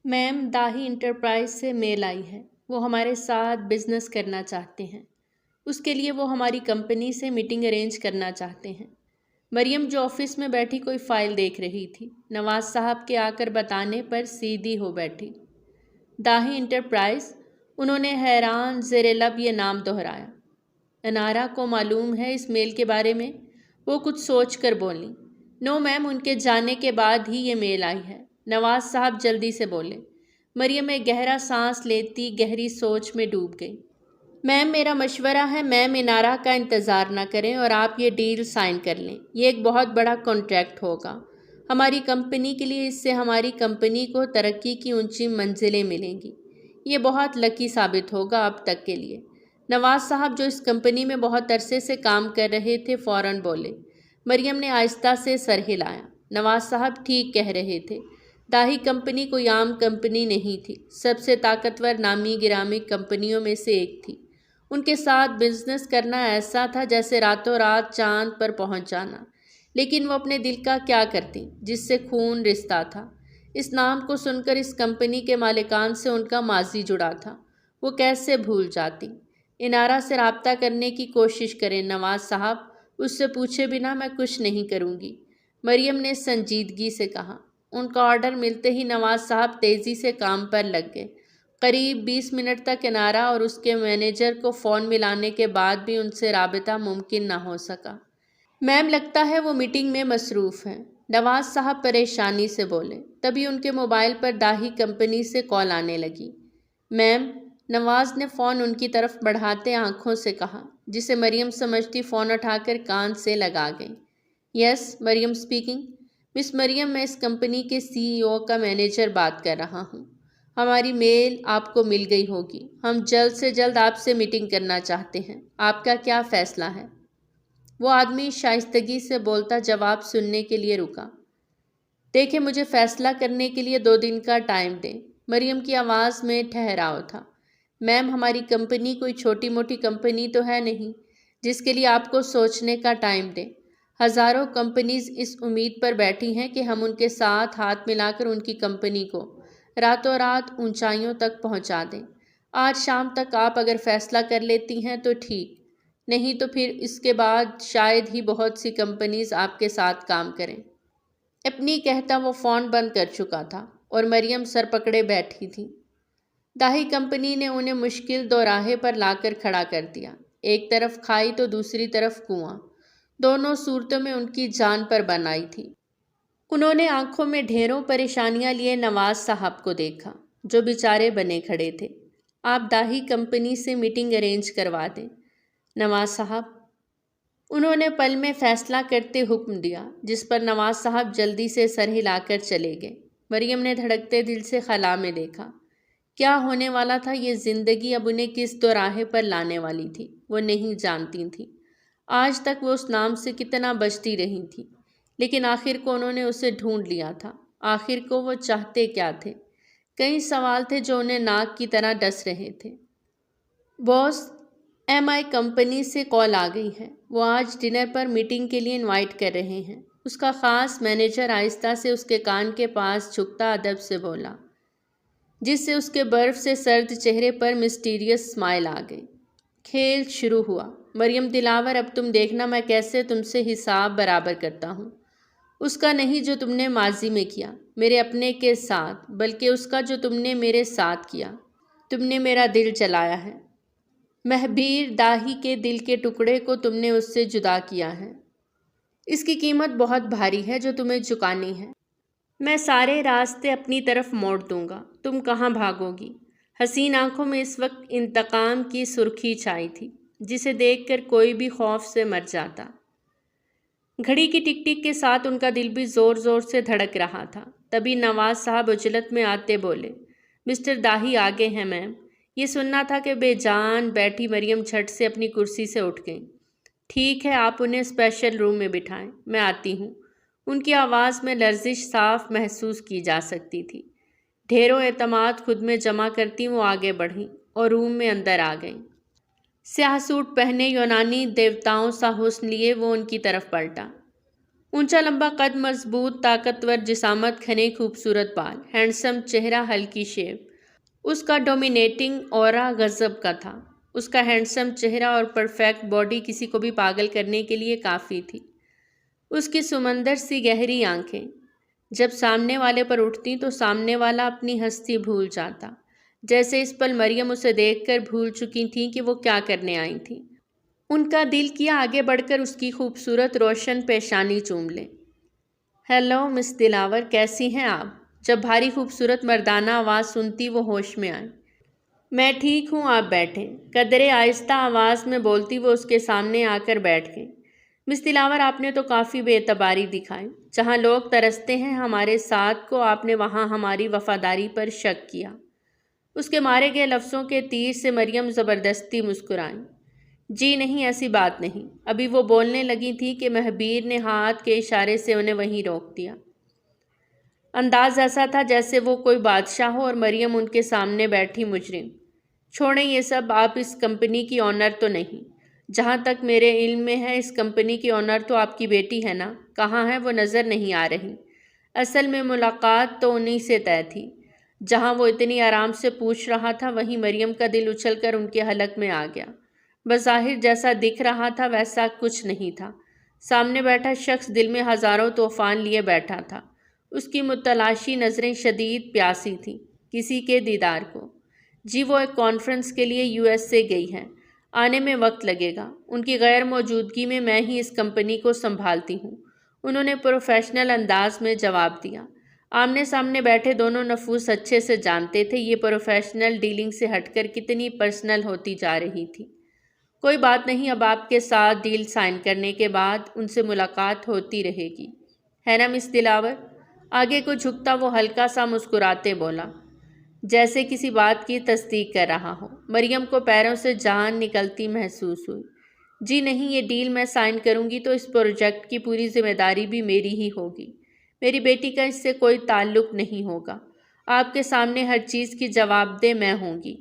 میم، داہی enterprise سے میل آئی ہے۔ وہ ہمارے ساتھ بزنس کرنا چاہتے ہیں۔ اس کے لیے وہ ہماری کمپنی سے میٹنگ ارینج کرنا چاہتے ہیں۔ مریم جو آفس میں بیٹھی کوئی فائل دیکھ رہی تھی، نواز صاحب کے آ کر بتانے پر سیدھی ہو بیٹھی۔ داہی انٹرپرائز؟ انہوں نے حیران زیر لب یہ نام دہرایا۔ انارا کو معلوم ہے اس میل کے بارے میں؟ وہ کچھ سوچ کر بولیں۔ نو میم، ان کے جانے کے بعد ہی یہ میل آئی ہے۔ نواز صاحب جلدی سے بولے۔ مریم ایک گہرا سانس لیتی گہری سوچ میں ڈوب گئی۔ میم، میرا مشورہ ہے میم انارا کا انتظار نہ کریں اور آپ یہ ڈیل سائن کر لیں۔ یہ ایک بہت بڑا کانٹریکٹ ہوگا ہماری کمپنی کے لیے۔ اس سے ہماری کمپنی کو ترقی کی اونچی منزلیں ملیں گی۔ یہ بہت لکی ثابت ہوگا اب تک کے لیے۔ نواز صاحب جو اس کمپنی میں بہت عرصے سے کام کر رہے تھے فوراً بولے۔ مریم نے آہستہ سے سر ہلایا۔ نواز صاحب ٹھیک کہہ رہے تھے۔ داہی کمپنی کوئی عام کمپنی نہیں تھی، سب سے طاقتور نامی گرامی کمپنیوں میں سے ایک تھی۔ ان کے ساتھ بزنس کرنا ایسا تھا جیسے راتوں رات چاند پر پہنچ جانا۔ لیکن وہ اپنے دل کا کیا کرتی جس سے خون رشتہ تھا؟ اس نام کو سن کر اس کمپنی کے مالکان سے ان کا ماضی جڑا تھا۔ وہ کیسے بھول جاتی؟ انارا سے رابطہ کرنے کی کوشش کریں نواز صاحب، اس سے پوچھے بنا میں کچھ نہیں کروں گی، مریم نے سنجیدگی سے کہا۔ ان کا آرڈر ملتے ہی نواز صاحب تیزی سے کام پر لگ گئے۔ قریب 20 منٹ تک انارا اور اس کے مینیجر کو فون ملانے کے بعد بھی ان سے رابطہ ممکن نہ ہو سکا۔ میم، لگتا ہے وہ میٹنگ میں مصروف ہیں، نواز صاحب پریشانی سے بولے۔ تبھی ان کے موبائل پر داہی کمپنی سے کال آنے لگی۔ میم، نواز نے فون ان کی طرف بڑھاتے آنکھوں سے کہا، جسے مریم سمجھتی فون اٹھا کر کان سے لگا گئی۔ یس، مریم اسپیکنگ۔ مس مریم، میں اس کمپنی کے CEO کا مینیجر بات کر رہا ہوں۔ ہماری میل آپ کو مل گئی ہوگی۔ ہم جلد سے جلد آپ سے میٹنگ کرنا چاہتے ہیں۔ آپ کا کیا فیصلہ ہے؟ وہ آدمی شائستگی سے بولتا جواب سننے کے لیے رکا۔ دیکھیں، مجھے فیصلہ کرنے کے لیے 2 دن کا ٹائم دیں۔ مریم کی آواز میں ٹھہراؤ تھا۔ میم، ہماری کمپنی کوئی چھوٹی موٹی کمپنی تو ہے نہیں جس کے لیے آپ کو سوچنے کا ٹائم دیں۔ ہزاروں کمپنیز اس امید پر بیٹھی ہیں کہ ہم ان کے ساتھ ہاتھ ملا کر ان کی کمپنی کو راتوں رات اونچائیوں تک پہنچا دیں۔ آج شام تک آپ اگر فیصلہ کر لیتی ہیں تو ٹھیک، نہیں تو پھر اس کے بعد شاید ہی بہت سی کمپنیز آپ کے ساتھ کام کریں۔ اپنی کہتا وہ فون بند کر چکا تھا اور مریم سر پکڑے بیٹھی تھی۔ داہی کمپنی نے انہیں مشکل دوراہے پر لا کر کھڑا کر دیا۔ ایک طرف کھائی تو دوسری طرف کنواں، دونوں صورتوں میں ان کی جان پر بن آئی تھی۔ انہوں نے آنکھوں میں ڈھیروں پریشانیاں لیے نواز صاحب کو دیکھا، جو بیچارے بنے کھڑے تھے۔ آپ داہی کمپنی سے میٹنگ ارینج کروا دیں نواز صاحب، انہوں نے پل میں فیصلہ کرتے حکم دیا، جس پر نواز صاحب جلدی سے سر ہلا کر چلے گئے۔ مریم نے دھڑکتے دل سے خلا میں دیکھا۔ کیا ہونے والا تھا؟ یہ زندگی اب انہیں کس دوراہے پر لانے والی تھی وہ نہیں جانتی تھیں۔ آج تک وہ اس نام سے کتنا بچتی رہی تھی، لیکن آخر کو انہوں نے اسے ڈھونڈ لیا تھا۔ آخر کو وہ چاہتے کیا تھے؟ کئی سوال تھے جو انہیں ناک کی طرح ڈس رہے تھے۔ باس، MI کمپنی سے کال آ گئی ہے۔ وہ آج ڈنر پر میٹنگ کے لیے انوائٹ کر رہے ہیں۔ اس کا خاص مینیجر آہستہ سے اس کے کان کے پاس جھکتا ادب سے بولا، جس سے اس کے برف سے سرد چہرے پر مسٹیریس اسمائل آ گئی۔ کھیل شروع ہوا۔ مریم دلاور، اب تم دیکھنا میں کیسے تم سے حساب برابر کرتا ہوں۔ اس کا نہیں جو تم نے ماضی میں کیا میرے اپنے کے ساتھ، بلکہ اس کا جو تم نے میرے ساتھ کیا۔ تم نے میرا دل جلایا ہے۔ مہبیر داہی کے دل کے ٹکڑے کو تم نے اس سے جدا کیا ہے۔ اس کی قیمت بہت بھاری ہے جو تمہیں چکانی ہے۔ میں سارے راستے اپنی طرف موڑ دوں گا، تم کہاں بھاگو گی؟ حسین آنکھوں میں اس وقت انتقام کی سرخی چھائی تھی، جسے دیکھ کر کوئی بھی خوف سے مر جاتا۔ گھڑی کی ٹک ٹک کے ساتھ ان کا دل بھی زور زور سے دھڑک رہا تھا۔ تبھی نواز صاحب عجلت میں آتے بولے، مسٹر داہی آگے ہیں میم۔ یہ سننا تھا کہ بے جان بیٹھی مریم جھٹ سے اپنی کرسی سے اٹھ گئی۔ ٹھیک ہے، آپ انہیں اسپیشل روم میں بٹھائیں، میں آتی ہوں۔ ان کی آواز میں لرزش صاف محسوس کی جا سکتی تھی۔ ڈھیروں اعتماد خود میں جمع کرتی وہ آگے بڑھیں اور روم میں اندر آ گئیں۔ سیاہ سوٹ پہنے یونانی دیوتاؤں سا حسن لیے وہ ان کی طرف پلٹا۔ اونچا لمبا قد، مضبوط طاقتور جسامت، گھنے خوبصورت بال، ہینڈسم چہرہ، ہلکی شیو۔ اس کا ڈومینیٹنگ اورا غضب کا تھا۔ اس کا ہینڈسم چہرہ اور پرفیکٹ باڈی کسی کو بھی پاگل کرنے کے لیے کافی تھی۔ اس کی سمندر سی گہری آنکھیں جب سامنے والے پر اٹھتی تو سامنے والا اپنی ہستی بھول جاتا، جیسے اس پل مریم اسے دیکھ کر بھول چکی تھیں کہ وہ کیا کرنے آئی تھیں۔ ان کا دل کیا آگے بڑھ کر اس کی خوبصورت روشن پیشانی چوم لیں۔ ہیلو مس دلاور، کیسی ہیں آپ؟ جب بھاری خوبصورت مردانہ آواز سنتی وہ ہوش میں آئی۔ میں ٹھیک ہوں، آپ بیٹھیں، قدرے آہستہ آواز میں بولتی وہ اس کے سامنے آ کر بیٹھ گئی۔ مس دلاور، آپ نے تو کافی بے اعتباری دکھائی۔ جہاں لوگ ترستے ہیں ہمارے ساتھ کو، آپ نے وہاں ہماری وفاداری پر شک کیا۔ اس کے مارے گئے لفظوں کے تیر سے مریم زبردستی مسکرائیں۔ جی نہیں، ایسی بات نہیں۔ ابھی وہ بولنے لگی تھی کہ مہبیر نے ہاتھ کے اشارے سے انہیں وہیں روک دیا۔ انداز ایسا تھا جیسے وہ کوئی بادشاہ ہو اور مریم ان کے سامنے بیٹھی مجرم۔ چھوڑیں یہ سب، آپ اس کمپنی کی آنر تو نہیں؟ جہاں تک میرے علم میں ہے اس کمپنی کی آنر تو آپ کی بیٹی ہے نا؟ کہاں ہے وہ؟ نظر نہیں آ رہی۔ اصل میں ملاقات تو انہی سے طے تھی۔ جہاں وہ اتنی آرام سے پوچھ رہا تھا وہیں مریم کا دل اچھل کر ان کے حلق میں آ گیا۔ بظاہر جیسا دکھ رہا تھا ویسا کچھ نہیں تھا۔ سامنے بیٹھا شخص دل میں ہزاروں طوفان لیے بیٹھا تھا۔ اس کی متلاشی نظریں شدید پیاسی تھیں کسی کے دیدار کو۔ جی وہ ایک کانفرنس کے لیے US سے گئی ہیں، آنے میں وقت لگے گا۔ ان کی غیر موجودگی میں ہی اس کمپنی کو سنبھالتی ہوں، انہوں نے پروفیشنل انداز میں جواب دیا۔ آمنے سامنے بیٹھے دونوں نفوس اچھے سے جانتے تھے یہ پروفیشنل ڈیلنگ سے ہٹ کر کتنی پرسنل ہوتی جا رہی تھی۔ کوئی بات نہیں، اب آپ کے ساتھ ڈیل سائن کرنے کے بعد ان سے ملاقات ہوتی رہے گی، ہے نا مس دلاور؟ آگے کو جھکتا وہ ہلکا سا مسکراتے بولا، جیسے کسی بات کی تصدیق کر رہا ہو۔ مریم کو پیروں سے جان نکلتی محسوس ہوئی۔ جی نہیں، یہ ڈیل میں سائن کروں گی تو اس پروجیکٹ کی پوری ذمہ داری بھی میری ہی ہوگی۔ میری بیٹی کا اس سے کوئی تعلق نہیں ہوگا۔ آپ کے سامنے ہر چیز کی جواب دہ میں ہوں گی۔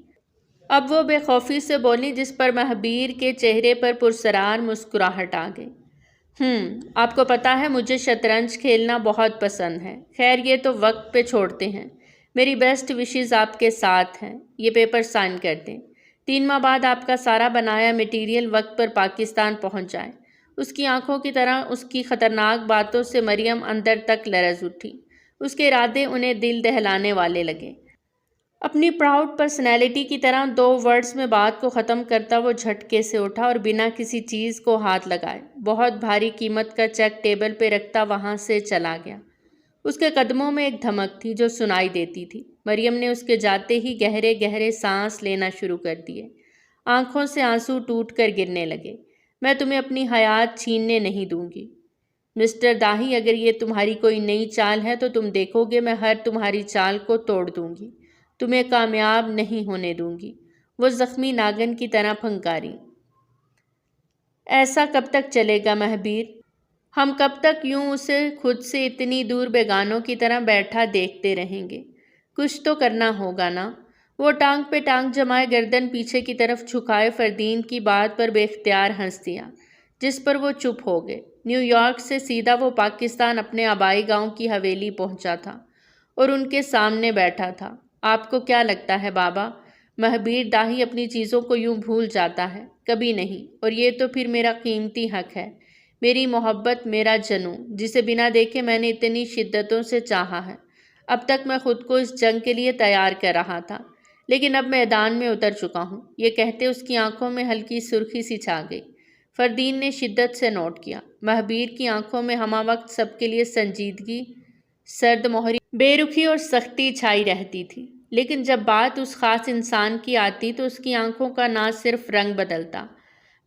اب وہ بے خوفی سے بولی جس پر مہبیر کے چہرے پر پرسرار مسکراہٹ آ گئی۔ آپ کو پتہ ہے مجھے شطرنج کھیلنا بہت پسند ہے۔ خیر یہ تو وقت پہ چھوڑتے ہیں، میری بیسٹ وشز آپ کے ساتھ ہیں۔ یہ پیپر سائن کر دیں۔ 3 ماہ بعد آپ کا سارا بنایا مٹیریل وقت پر پاکستان پہنچ جائے۔ اس کی آنکھوں کی طرح اس کی خطرناک باتوں سے مریم اندر تک لرز اٹھی۔ اس کے ارادے انہیں دل دہلانے والے لگے۔ اپنی پراؤڈ پرسنالٹی کی طرح 2 ورڈز میں بات کو ختم کرتا وہ جھٹکے سے اٹھا اور بنا کسی چیز کو ہاتھ لگائے بہت بھاری قیمت کا چیک ٹیبل پہ رکھتا وہاں سے چلا گیا۔ اس کے قدموں میں ایک دھمک تھی جو سنائی دیتی تھی۔ مریم نے اس کے جاتے ہی گہرے گہرے سانس لینا شروع کر دیے۔ آنکھوں سے آنسو ٹوٹ کر گرنے لگے۔ میں تمہیں اپنی حیات چھیننے نہیں دوں گی مسٹر داہی، اگر یہ تمہاری کوئی نئی چال ہے تو تم دیکھو گے میں ہر تمہاری چال کو توڑ دوں گی، تمہیں کامیاب نہیں ہونے دوں گی۔ وہ زخمی ناگن کی طرح پھنکاری۔ ایسا کب تک چلے گا مہبیر؟ ہم کب تک یوں اسے خود سے اتنی دور بیگانوں کی طرح بیٹھا دیکھتے رہیں گے؟ کچھ تو کرنا ہوگا نا؟ وہ ٹانگ پہ ٹانگ جمائے گردن پیچھے کی طرف جھکائے فردین کی بات پر بے اختیار ہنس دیا، جس پر وہ چپ ہو گئے۔ نیو یارک سے سیدھا وہ پاکستان اپنے آبائی گاؤں کی حویلی پہنچا تھا اور ان کے سامنے بیٹھا تھا۔ آپ کو کیا لگتا ہے بابا، مہبیر داہی اپنی چیزوں کو یوں بھول جاتا ہے؟ کبھی نہیں، اور یہ تو پھر میرا قیمتی حق ہے، میری محبت، میرا جنوں، جسے بنا دیکھے میں نے اتنی شدتوں سے چاہا ہے۔ اب تک میں خود کو اس جنگ کے لیے تیار کر رہا تھا، لیکن اب میدان میں اتر چکا ہوں۔ یہ کہتے اس کی آنکھوں میں ہلکی سرخی سی چھا گئی۔ فردین نے شدت سے نوٹ کیا۔ مہبیر کی آنکھوں میں ہمہ وقت سب کے لیے سنجیدگی، سرد مہری، بے رخی اور سختی چھائی رہتی تھی، لیکن جب بات اس خاص انسان کی آتی تو اس کی آنکھوں کا نہ صرف رنگ بدلتا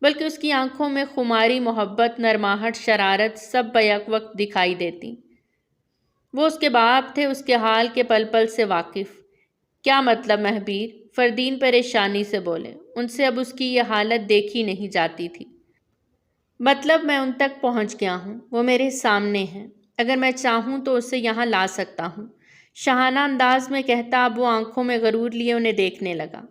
بلکہ اس کی آنکھوں میں خماری، محبت، نرماہٹ، شرارت سب بیک وقت دکھائی دیتی۔ وہ اس کے باپ تھے، اس کے حال کے پل پل سے واقف۔ کیا مطلب مہبیر؟ فردین پریشانی سے بولے۔ ان سے اب اس کی یہ حالت دیکھی نہیں جاتی تھی۔ مطلب میں ان تک پہنچ گیا ہوں، وہ میرے سامنے ہیں، اگر میں چاہوں تو اسے یہاں لا سکتا ہوں، شاہانہ انداز میں کہتا اب وہ آنکھوں میں غرور لیے انہیں دیکھنے لگا۔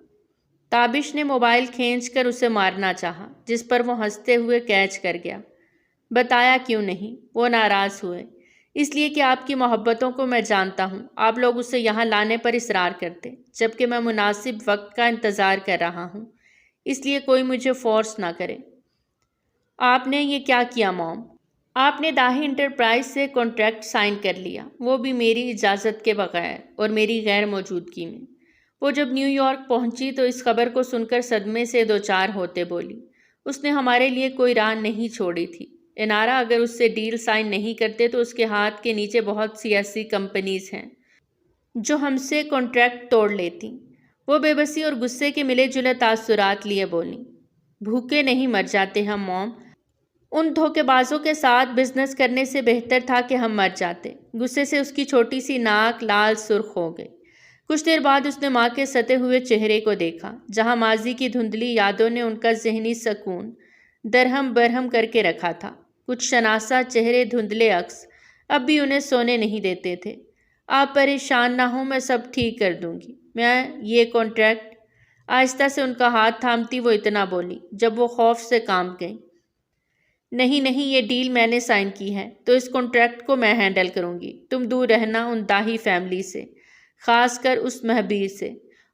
تابش نے موبائل کھینچ کر اسے مارنا چاہا، جس پر وہ ہنستے ہوئے کیچ کر گیا۔ بتایا کیوں نہیں؟ وہ ناراض ہوئے۔ اس لیے کہ آپ کی محبتوں کو میں جانتا ہوں۔ آپ لوگ اسے یہاں لانے پر اصرار کرتے، جبکہ میں مناسب وقت کا انتظار کر رہا ہوں، اس لیے کوئی مجھے فورس نہ کرے۔ آپ نے یہ کیا کیا موم؟ آپ نے داہی انٹرپرائز سے کانٹریکٹ سائن کر لیا، وہ بھی میری اجازت کے بغیر اور میری غیر موجودگی میں۔ وہ جب نیو یارک پہنچی تو اس خبر کو سن کر صدمے سے دوچار ہوتے بولی، اس نے ہمارے لیے کوئی راہ نہیں چھوڑی تھی۔ انارا اگر اس سے ڈیل سائن نہیں کرتے تو اس کے ہاتھ کے نیچے بہت سی ایسی کمپنیز ہیں جو ہم سے کانٹریکٹ توڑ لیتی۔ وہ بے بسی اور غصے کے ملے جلے تاثرات لیے بولی، بھوکے نہیں مر جاتے ہم موم، ان دھوکے بازوں کے ساتھ بزنس کرنے سے بہتر تھا کہ ہم مر جاتے۔ غصے سے اس کی چھوٹی سی ناک لال سرخ ہو گئی۔ کچھ دیر بعد اس نے ماں کے ستے ہوئے چہرے کو دیکھا، جہاں ماضی کی دھندلی یادوں نے ان کا ذہنی سکون درہم برہم کر کے رکھا تھا۔ کچھ شناسا چہرے، دھندلے عکس اب بھی انہیں سونے نہیں دیتے تھے۔ آپ پریشان نہ ہوں، میں سب ٹھیک کر دوں گی۔ میں یہ کانٹریکٹ، آہستہ سے ان کا ہاتھ تھامتی وہ اتنا بولی جب وہ خوف سے کانپ گئی۔ نہیں نہیں، یہ ڈیل میں نے سائن کی ہے تو اس کانٹریکٹ کو میں ہینڈل کروں گی۔ تم دور رہنا ان داہی فیملی سے، خاص کر اس مہبیر سے۔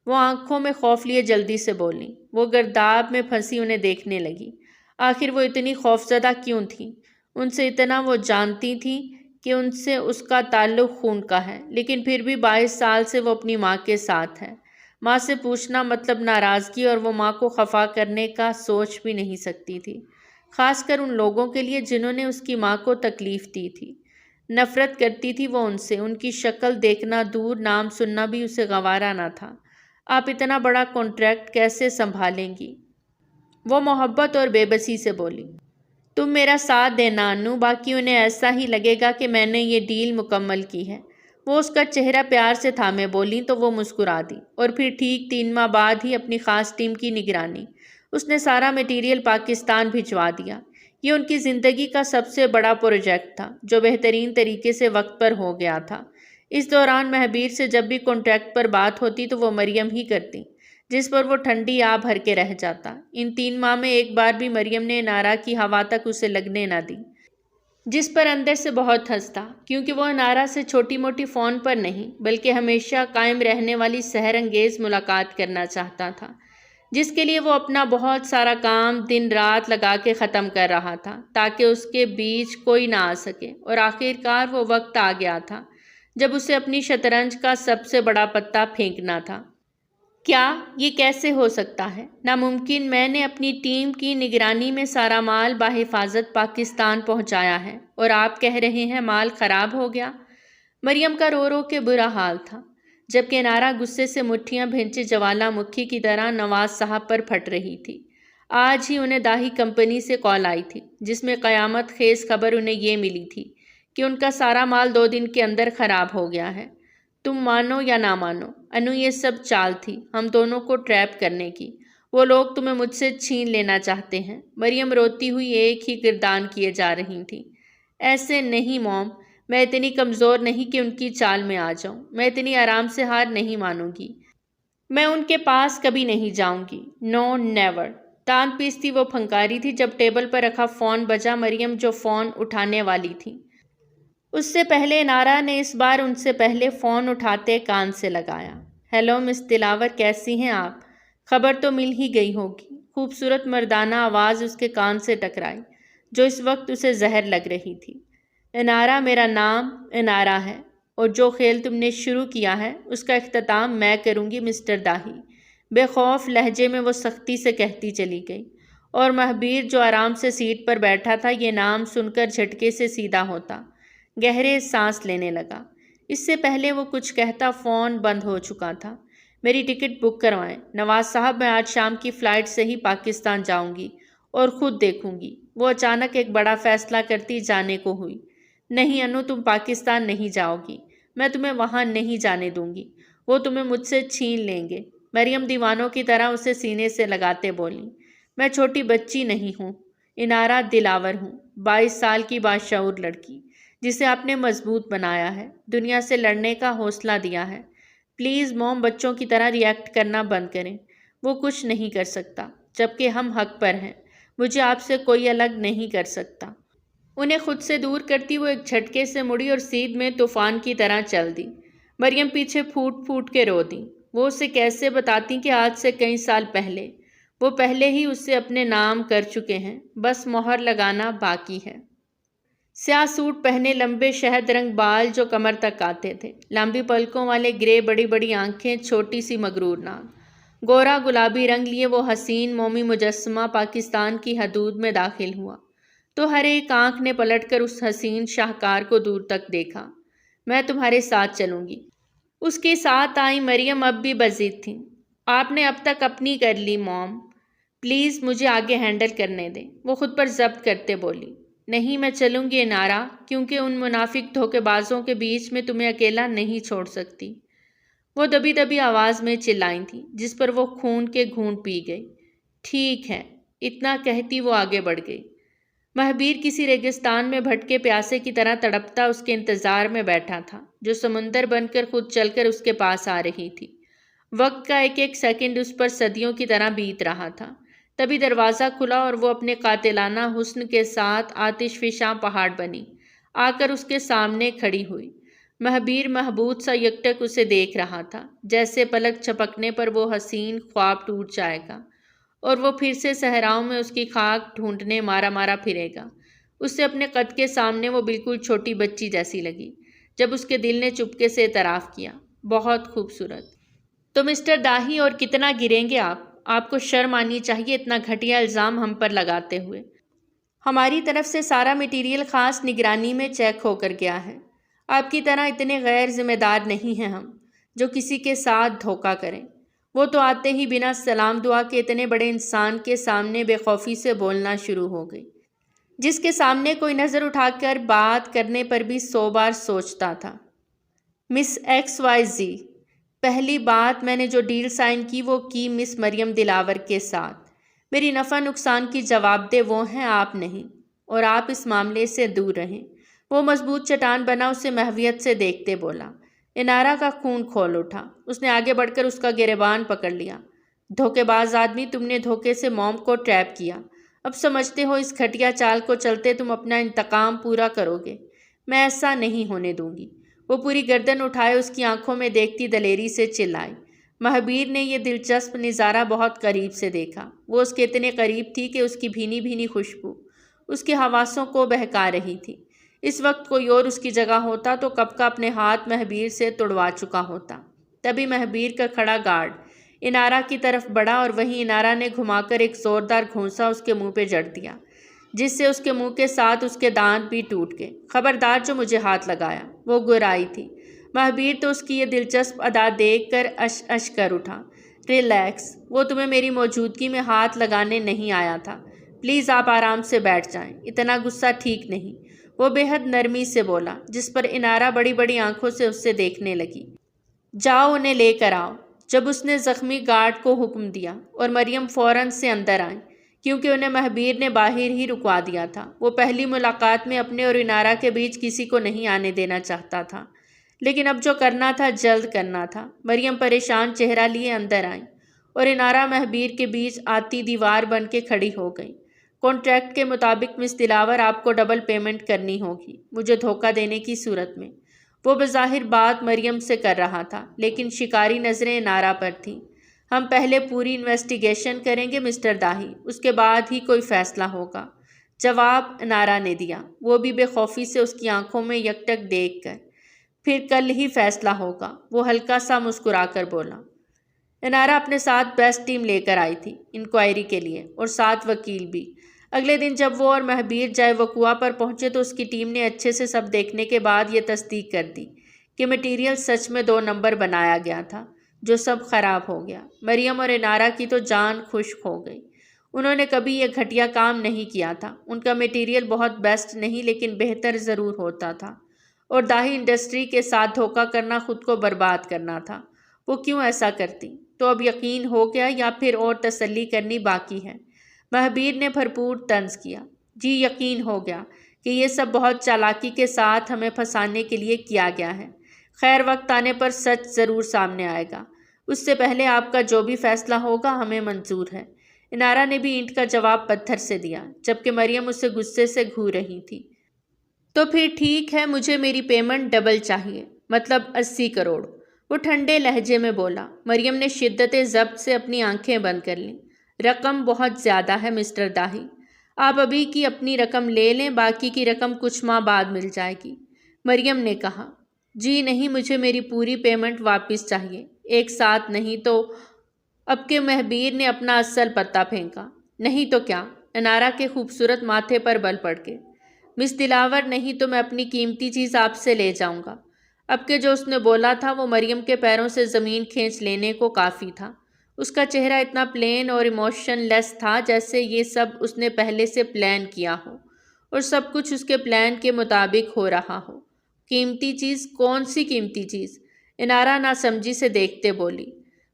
وہ آنکھوں میں خوف لیے جلدی سے بولی۔ وہ گرداب میں پھنسی انہیں دیکھنے لگی۔ آخر وہ اتنی خوفزدہ کیوں تھیں؟ ان سے اتنا وہ جانتی تھیں کہ ان سے اس کا تعلق خون کا ہے، لیکن پھر بھی 22 سال سے وہ اپنی ماں کے ساتھ ہے۔ ماں سے پوچھنا مطلب ناراضگی، اور وہ ماں کو خفا کرنے کا سوچ بھی نہیں سکتی تھی، خاص کر ان لوگوں کے لیے جنہوں نے اس کی ماں کو تکلیف دی تھی۔ نفرت کرتی تھی وہ ان سے، ان کی شکل دیکھنا دور، نام سننا بھی اسے گوارا نہ تھا۔ آپ اتنا بڑا کانٹریکٹ کیسے سنبھالیں گی؟ وہ محبت اور بے بسی سے بولی۔ تم میرا ساتھ دینا انو، باقی انہیں ایسا ہی لگے گا کہ میں نے یہ ڈیل مکمل کی ہے۔ وہ اس کا چہرہ پیار سے تھامے بولی تو وہ مسکرا دی، اور پھر ٹھیک 3 ماہ بعد ہی اپنی خاص ٹیم کی نگرانی اس نے سارا میٹیریل پاکستان بھجوا دیا۔ یہ ان کی زندگی کا سب سے بڑا پروجیکٹ تھا جو بہترین طریقے سے وقت پر ہو گیا تھا۔ اس دوران مہبیر سے جب بھی کانٹریکٹ پر بات ہوتی تو وہ مریم ہی کرتی، جس پر وہ ٹھنڈی آب بھر کے رہ جاتا۔ ان 3 ماہ میں ایک بار بھی مریم نے انارا کی ہوا تک اسے لگنے نہ دی، جس پر اندر سے بہت ہنستا، کیونکہ وہ انارا سے چھوٹی موٹی فون پر نہیں بلکہ ہمیشہ قائم رہنے والی سحر انگیز ملاقات کرنا چاہتا تھا، جس کے لیے وہ اپنا بہت سارا کام دن رات لگا کے ختم کر رہا تھا تاکہ اس کے بیچ کوئی نہ آ سکے۔ اور آخر کار وہ وقت آ گیا تھا جب اسے اپنی شطرنج کا سب سے بڑا پتا پھینکنا تھا۔ کیا یہ کیسے ہو سکتا ہے؟ ناممکن۔ میں نے اپنی ٹیم کی نگرانی میں سارا مال بحفاظت پاکستان پہنچایا ہے، اور آپ کہہ رہے ہیں مال خراب ہو گیا؟ مریم کا رو رو کے برا حال تھا، جبکہ انارا غصے سے مٹھیاں بھینچے جوالا مکھی کی طرح نواز صاحب پر پھٹ رہی تھی۔ آج ہی انہیں داہی کمپنی سے کال آئی تھی، جس میں قیامت خیز خبر انہیں یہ ملی تھی کہ ان کا سارا مال 2 دن کے اندر خراب ہو گیا ہے۔ تم مانو یا نہ مانو انو، یہ سب چال تھی ہم دونوں کو ٹریپ کرنے کی۔ وہ لوگ تمہیں مجھ سے چھین لینا چاہتے ہیں۔ مریم روتی ہوئی ایک ہی گردان کیے جا رہی تھی۔ ایسے نہیں موم، میں اتنی کمزور نہیں کہ ان کی چال میں آ جاؤں۔ میں اتنی آرام سے ہار نہیں مانوں گی۔ میں ان کے پاس کبھی نہیں جاؤں گی۔ نو نیور۔ دانت پیستی وہ پھنکاری تھی جب ٹیبل پر رکھا فون بجا۔ مریم جو فون اٹھانے والی تھی، اس سے پہلے انارا نے اس بار ان سے پہلے فون اٹھاتے کان سے لگایا۔ ہیلو مس دلاور، کیسی ہیں آپ؟ خبر تو مل ہی گئی ہوگی۔ خوبصورت مردانہ آواز اس کے کان سے ٹکرائی جو اس وقت اسے زہر لگ رہی تھی۔ انارا، میرا نام انارا ہے، اور جو کھیل تم نے شروع کیا ہے اس کا اختتام میں کروں گی مسٹر داہی۔ بے خوف لہجے میں وہ سختی سے کہتی چلی گئی، اور مہبیر جو آرام سے سیٹ پر بیٹھا تھا یہ نام سن کر جھٹکے سے سیدھا ہوتا، گہرے سانس لینے لگا۔ اس سے پہلے وہ کچھ کہتا فون بند ہو چکا تھا۔ میری ٹکٹ بک کروائیں نواز صاحب، میں آج شام کی فلائٹ سے ہی پاکستان جاؤں گی اور خود دیکھوں گی۔ وہ اچانک ایک بڑا فیصلہ کرتی جانے کو ہوئی۔ نہیں انو، تم پاکستان نہیں جاؤ گی، میں تمہیں وہاں نہیں جانے دوں گی، وہ تمہیں مجھ سے چھین لیں گے۔ مریم دیوانوں کی طرح اسے سینے سے لگاتے بولی۔ میں چھوٹی بچی نہیں ہوں، انارا دلاور ہوں، 22 سال کی باشعور لڑکی جسے آپ نے مضبوط بنایا ہے، دنیا سے لڑنے کا حوصلہ دیا ہے۔ پلیز موم، بچوں کی طرح ری ایکٹ کرنا بند کریں۔ وہ کچھ نہیں کر سکتا، جبکہ ہم حق پر ہیں۔ مجھے آپ سے کوئی الگ نہیں کر سکتا۔ انہیں خود سے دور کرتی وہ ایک جھٹکے سے مڑی اور سیدھ میں طوفان کی طرح چل دی۔ مریم پیچھے پھوٹ پھوٹ کے رو دی۔ وہ اسے کیسے بتاتی کہ آج سے کئی سال پہلے وہ پہلے ہی اسے اپنے نام کر چکے ہیں، بس مہر لگانا باقی ہے۔ سیاہ سوٹ پہنے، لمبے شہد رنگ بال جو کمر تک آتے تھے، لمبی پلکوں والے گرے بڑی بڑی آنکھیں، چھوٹی سی مغرور ناک، گورا گلابی رنگ لیے وہ حسین مومی مجسمہ پاکستان کی حدود میں داخل ہوا تو ہر ایک آنکھ نے پلٹ کر اس حسین شاہکار کو دور تک دیکھا۔ میں تمہارے ساتھ چلوں گی۔ اس کے ساتھ آئی مریم اب بھی بضد تھیں۔ آپ نے اب تک اپنی کر لی موم، پلیز مجھے آگے ہینڈل کرنے دیں، وہ خود پر ضبط کرتے بولی۔ نہیں، میں چلوں گی انارا، کیونکہ ان منافق دھوکے بازوں کے بیچ میں تمہیں اکیلا نہیں چھوڑ سکتی، وہ دبی دبی آواز میں چلائی تھی جس پر وہ خون کے گھونٹ پی گئی۔ ٹھیک ہے، اتنا کہتی وہ آگے بڑھ گئی۔ مہبیر کسی ریگستان میں بھٹکے پیاسے کی طرح تڑپتا اس کے انتظار میں بیٹھا تھا، جو سمندر بن کر خود چل کر اس کے پاس آ رہی تھی۔ وقت کا ایک ایک سیکنڈ اس پر صدیوں کی طرح بیت رہا تھا۔ تبھی دروازہ کھلا اور وہ اپنے قاتلانہ حسن کے ساتھ آتش فشاں پہاڑ بنی آ کر اس کے سامنے کھڑی ہوئی۔ مہبیر محبوط سا یکٹک اسے دیکھ رہا تھا، جیسے پلک چھپکنے پر وہ حسین خواب ٹوٹ جائے گا اور وہ پھر سے صحراؤں میں اس کی خاک ڈھونڈنے مارا مارا پھرے گا۔ اس سے اپنے قد کے سامنے وہ بالکل چھوٹی بچی جیسی لگی، جب اس کے دل نے چپکے سے اعتراف کیا، بہت خوبصورت۔ تو مسٹر داہی، اور کتنا گریں گے آپ کو شرم آنی چاہیے اتنا گھٹیا الزام ہم پر لگاتے ہوئے۔ ہماری طرف سے سارا میٹیریل خاص نگرانی میں چیک ہو کر گیا ہے۔ آپ کی طرح اتنے غیر ذمہ دار نہیں ہیں ہم، جو کسی کے ساتھ دھوکہ کریں۔ وہ تو آتے ہی بنا سلام دعا کے اتنے بڑے انسان کے سامنے بے خوفی سے بولنا شروع ہو گئی، جس کے سامنے کوئی نظر اٹھا کر بات کرنے پر بھی 100 بار سوچتا تھا۔ مس ایکس وائی زی، پہلی بات میں نے جو ڈیل سائن کی وہ کی مس مریم دلاور کے ساتھ۔ میری نفع نقصان کی جواب دہ وہ ہیں، آپ نہیں، اور آپ اس معاملے سے دور رہیں۔ وہ مضبوط چٹان بنا اسے محویت سے دیکھتے بولا۔ انارا کا خون کھول اٹھا۔ اس نے آگے بڑھ کر اس کا گریبان پکڑ لیا۔ دھوکے باز آدمی، تم نے دھوکے سے موم کو ٹریپ کیا، اب سمجھتے ہو اس گھٹیا چال کو چلتے تم اپنا انتقام پورا کرو گے؟ میں ایسا نہیں ہونے دوں گی۔ وہ پوری گردن اٹھائے اس کی آنکھوں میں دیکھتی دلیری سے چلائی۔ مہبیر نے یہ دلچسپ نظارہ بہت قریب سے دیکھا۔ وہ اس کے اتنے قریب تھی کہ اس کی بھینی بھینی خوشبو اس کے حواسوں کو بہکا رہی تھی۔ اس وقت کوئی اور اس کی جگہ ہوتا تو کب کا اپنے ہاتھ مہبیر سے تڑوا چکا ہوتا۔ تبھی مہبیر کا کھڑا گارڈ انارا کی طرف بڑھا اور وہیں انارا نے گھما کر ایک زوردار گھونسا اس کے منہ پہ جڑ دیا، جس سے اس کے منہ کے ساتھ اس کے دانت بھی ٹوٹ گئے۔ خبردار جو مجھے ہاتھ لگایا، وہ گرائی تھی۔ مہبیر تو اس کی یہ دلچسپ ادا دیکھ کر اش اش کر اٹھا۔ ریلیکس، وہ تمہیں میری موجودگی میں ہاتھ لگانے نہیں آیا تھا، پلیز آپ آرام سے بیٹھ جائیں، اتنا غصہ ٹھیک نہیں، وہ بے حد نرمی سے بولا، جس پر انارا بڑی بڑی آنکھوں سے اس سے دیکھنے لگی۔ جاؤ انہیں لے کر آؤ، جب اس نے زخمی گارڈ کو حکم دیا، اور مریم فوراً سے اندر آئیں، کیونکہ انہیں مہبیر نے باہر ہی رکوا دیا تھا۔ وہ پہلی ملاقات میں اپنے اور انارا کے بیچ کسی کو نہیں آنے دینا چاہتا تھا، لیکن اب جو کرنا تھا جلد کرنا تھا۔ مریم پریشان چہرہ لیے اندر آئیں اور انارا مہبیر کے بیچ آتی دیوار بن کے کھڑی ہو گئی۔ کانٹریکٹ کے مطابق مس دلاور آپ کو ڈبل پیمنٹ کرنی ہوگی مجھے دھوکہ دینے کی صورت میں۔ وہ بظاہر بات مریم سے کر رہا تھا، لیکن شکاری نظریں انارا پر تھیں۔ ہم پہلے پوری انویسٹیگیشن کریں گے مسٹر داہی، اس کے بعد ہی کوئی فیصلہ ہوگا، جواب انارا نے دیا، وہ بھی بے خوفی سے اس کی آنکھوں میں یکٹک دیکھ کر۔ پھر کل ہی فیصلہ ہوگا، وہ ہلکا سا مسکرا کر بولا۔ انارا اپنے ساتھ بیسٹ ٹیم لے کر آئی تھی انکوائری کے لیے، اور ساتھ وکیل بھی۔ اگلے دن جب وہ اور مہبیر جائے وقوع پر پہنچے تو اس کی ٹیم نے اچھے سے سب دیکھنے کے بعد یہ تصدیق کر دی کہ مٹیریل سچ میں 2 نمبر بنایا گیا تھا، جو سب خراب ہو گیا۔ مریم اور انارا کی تو جان خشک ہو گئی۔ انہوں نے کبھی یہ گھٹیا کام نہیں کیا تھا۔ ان کا مٹیریل بہت بیسٹ نہیں لیکن بہتر ضرور ہوتا تھا، اور داہی انڈسٹری کے ساتھ دھوکہ کرنا خود کو برباد کرنا تھا۔ وہ کیوں ایسا کرتی؟ تو اب یقین ہو گیا یا پھر اور تسلی کرنی باقی ہے؟ مہبیر نے بھرپور طنز کیا۔ جی یقین ہو گیا کہ یہ سب بہت چالاکی کے ساتھ ہمیں پھنسانے کے لیے کیا گیا ہے۔ خیر وقت آنے پر سچ ضرور سامنے آئے گا، اس سے پہلے آپ کا جو بھی فیصلہ ہوگا ہمیں منظور ہے۔ انارا نے بھی اینٹ کا جواب پتھر سے دیا، جبکہ مریم اسے غصے سے گھور رہی تھی۔ تو پھر ٹھیک ہے، مجھے میری پیمنٹ ڈبل چاہیے، مطلب 80 کروڑ، وہ ٹھنڈے لہجے میں بولا۔ مریم نے شدت ضبط سے اپنی آنکھیں بند کر لیں۔ رقم بہت زیادہ ہے مسٹر داہی، آپ ابھی کی اپنی رقم لے لیں، باقی کی رقم کچھ ماہ بعد مل جائے گی۔ مریم نے کہا، جی نہیں، مجھے میری پوری پیمنٹ واپس چاہیے، ایک ساتھ نہیں تو۔ اب کے مہبیر نے اپنا اصل پتہ پھینکا۔ نہیں تو کیا؟ انارا کے خوبصورت ماتھے پر بل پڑ گئے۔ مس دلاور، نہیں تو میں اپنی قیمتی چیز آپ سے لے جاؤں گا۔ اب کے جو اس نے بولا تھا وہ مریم کے پیروں سے زمین کھینچ لینے کو کافی تھا۔ اس کا چہرہ اتنا پلین اور ایموشن لیس تھا جیسے یہ سب اس نے پہلے سے پلان کیا ہو اور سب کچھ اس کے پلان کے مطابق ہو رہا ہو۔ قیمتی چیز؟ کون سی قیمتی چیز؟ انارا ناسمجھی سے دیکھتے بولی۔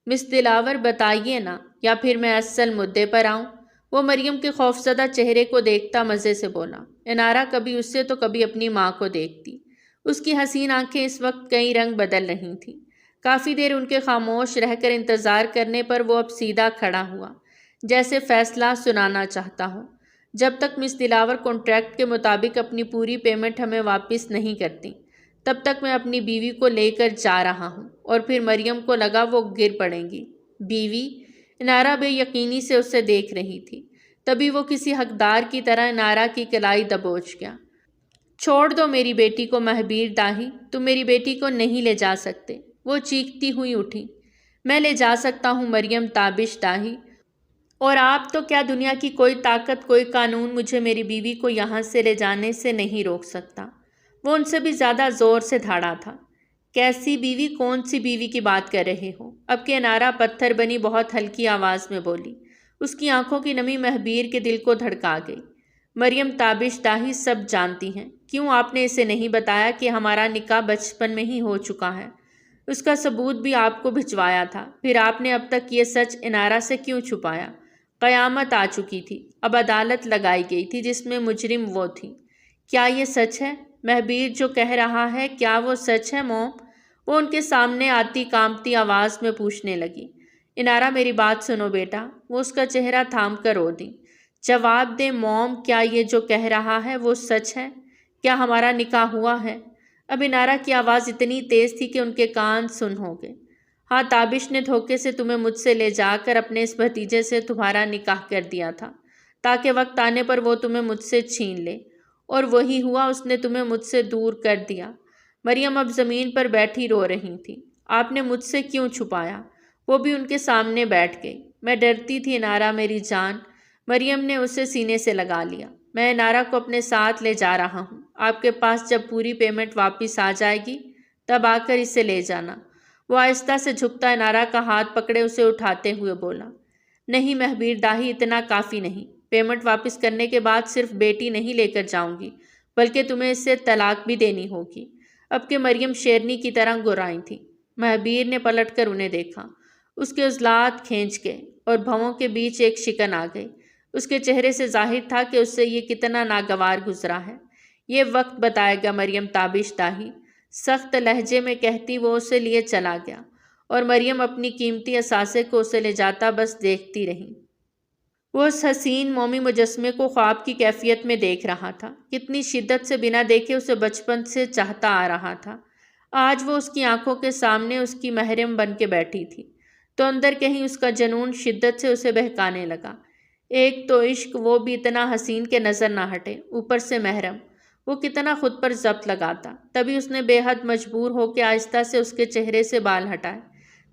مس دلاور بتائیے نا، یا پھر میں اصل مدعے پر آؤں؟ وہ مریم کے خوفزدہ چہرے کو دیکھتا مزے سے بولا۔ انارا کبھی اس سے تو کبھی اپنی ماں کو دیکھتی۔ اس کی حسین آنکھیں اس وقت کئی رنگ بدل رہی تھیں۔ کافی دیر ان کے خاموش رہ کر انتظار کرنے پر وہ اب سیدھا کھڑا ہوا، جیسے فیصلہ سنانا چاہتا ہو۔ جب تک مس دلاور کانٹریکٹ کے مطابق اپنی پوری پیمنٹ ہمیں واپس نہیں کرتی، تب تک میں اپنی بیوی کو لے کر جا رہا ہوں۔ اور پھر مریم کو لگا وہ گر پڑیں گی۔ بیوی؟ انارا بے یقینی سے اسے دیکھ رہی تھی۔ تبھی وہ کسی حقدار کی طرح انارا کی کلائی دبوچ گیا۔ چھوڑ دو میری بیٹی کو مہبیر داہی، تم میری بیٹی کو نہیں لے جا سکتے۔ وہ چیختی ہوئی اٹھی۔ میں لے جا سکتا ہوں مریم تابش داہی، اور آپ تو کیا، دنیا کی کوئی طاقت، کوئی قانون مجھے میری بیوی کو یہاں سے لے جانے سے نہیں روک سکتا۔ وہ ان سے بھی زیادہ زور سے دھاڑا تھا۔ کیسی بیوی؟ کون سی بیوی کی بات کر رہے ہو؟ اب کہ انارا پتھر بنی بہت ہلکی آواز میں بولی۔ اس کی آنکھوں کی نمی مہبیر کے دل کو دھڑکا گئی۔ مریم تابش داہی سب جانتی ہیں۔ کیوں آپ نے اسے نہیں بتایا کہ ہمارا نکاح بچپن میں ہی ہو چکا ہے؟ اس کا ثبوت بھی آپ کو بھجوایا تھا، پھر آپ نے اب تک یہ سچ انارا سے کیوں چھپایا؟ قیامت آ چکی تھی، اب عدالت لگائی گئی تھی جس میں مجرم وہ تھی۔ کیا یہ سچ ہے؟ مہبیر جو کہہ رہا ہے، کیا وہ سچ ہے موم؟ وہ ان کے سامنے آتی کانپتی آواز میں پوچھنے لگی۔ انارا میری بات سنو بیٹا، وہ اس کا چہرہ تھام کر رو دی۔ جواب دے موم، کیا یہ جو کہہ رہا ہے وہ سچ ہے؟ کیا ہمارا نکاح ہوا ہے؟ اب انارا کی آواز اتنی تیز تھی کہ ان کے کان سن ہو گئے۔ ہاں، تابش نے دھوکے سے تمہیں مجھ سے لے جا کر اپنے اس بھتیجے سے تمہارا نکاح کر دیا تھا تاکہ وقت آنے پر وہ تمہیں مجھ سے چھین لے، اور وہی ہوا، اس نے تمہیں مجھ سے دور کر دیا۔ مریم اب زمین پر بیٹھی رو رہی تھی۔ آپ نے مجھ سے کیوں چھپایا؟ وہ بھی ان کے سامنے بیٹھ گئی۔ میں ڈرتی تھی انارا میری جان۔ مریم نے اسے سینے سے لگا لیا۔ میں انارا کو اپنے ساتھ لے جا رہا ہوں۔ آپ کے پاس جب پوری پیمنٹ واپس آ جائے گی تب آ کر اسے لے جانا۔ وہ آہستہ سے جھکتا انارا کا ہاتھ پکڑے اسے اٹھاتے ہوئے بولا۔ نہیں مہبیر داہی، اتنا کافی نہیں۔ پیمنٹ واپس کرنے کے بعد صرف بیٹی نہیں لے کر جاؤں گی، بلکہ تمہیں اس سے طلاق بھی دینی ہوگی۔ اب کہ مریم شیرنی کی طرح گرائیں تھی۔ مہبیر نے پلٹ کر انہیں دیکھا۔ اس کے عضلات کھینچ گئے اور بھووں کے بیچ ایک شکن آ گئی۔ اس کے چہرے سے ظاہر تھا کہ اس سے یہ کتنا ناگوار گزرا ہے۔ یہ وقت بتائے گا مریم تابش داہی، سخت لہجے میں کہتی وہ اسے لیے چلا گیا، اور مریم اپنی قیمتی اثاثے کو اسے لے جاتا بس دیکھتی رہی۔ وہ اس حسین مومی مجسمے کو خواب کی کیفیت میں دیکھ رہا تھا۔ کتنی شدت سے بنا دیکھے اسے بچپن سے چاہتا آ رہا تھا۔ آج وہ اس کی آنکھوں کے سامنے اس کی محرم بن کے بیٹھی تھی، تو اندر کہیں اس کا جنون شدت سے اسے بہکانے لگا۔ ایک تو عشق، وہ بھی اتنا حسین کہ نظر نہ ہٹے، اوپر سے محرم، وہ کتنا خود پر ضبط لگاتا۔ تبھی اس نے بے حد مجبور ہو کے آہستہ سے اس کے چہرے سے بال ہٹائے۔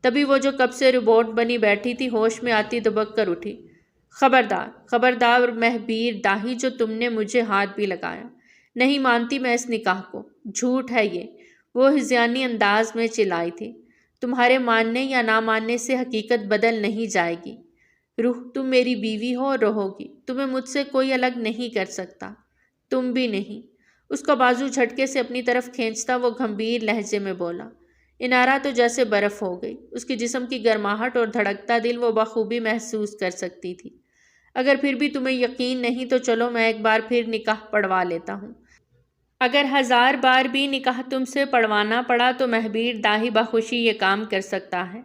تبھی وہ جو کب سے روبوٹ بنی بیٹھی تھی ہوش میں آتی دبک کر اٹھی۔ خبردار، خبردار مہبیر داہی، جو تم نے مجھے ہاتھ بھی لگایا، نہیں مانتی میں اس نکاح کو، جھوٹ ہے یہ، وہ ہذیانی انداز میں چلائی تھی۔ تمہارے ماننے یا نہ ماننے سے حقیقت بدل نہیں جائے گی۔ روح، تم میری بیوی ہو اور رہو گی، تمہیں مجھ سے کوئی الگ نہیں کر سکتا، تم بھی نہیں۔ اس کا بازو جھٹکے سے اپنی طرف کھینچتا وہ گھمبیر لہجے میں بولا۔ انارا تو جیسے برف ہو گئی، اس کی جسم کی گرماہٹ اور دھڑکتا دل وہ بخوبی محسوس کر سکتی تھی۔ اگر پھر بھی تمہیں یقین نہیں تو چلو میں ایک بار پھر نکاح پڑھوا لیتا ہوں۔ اگر 1000 بار بھی نکاح تم سے پڑھوانا پڑا تو مہبیر داہی بخوشی یہ کام کر سکتا ہے،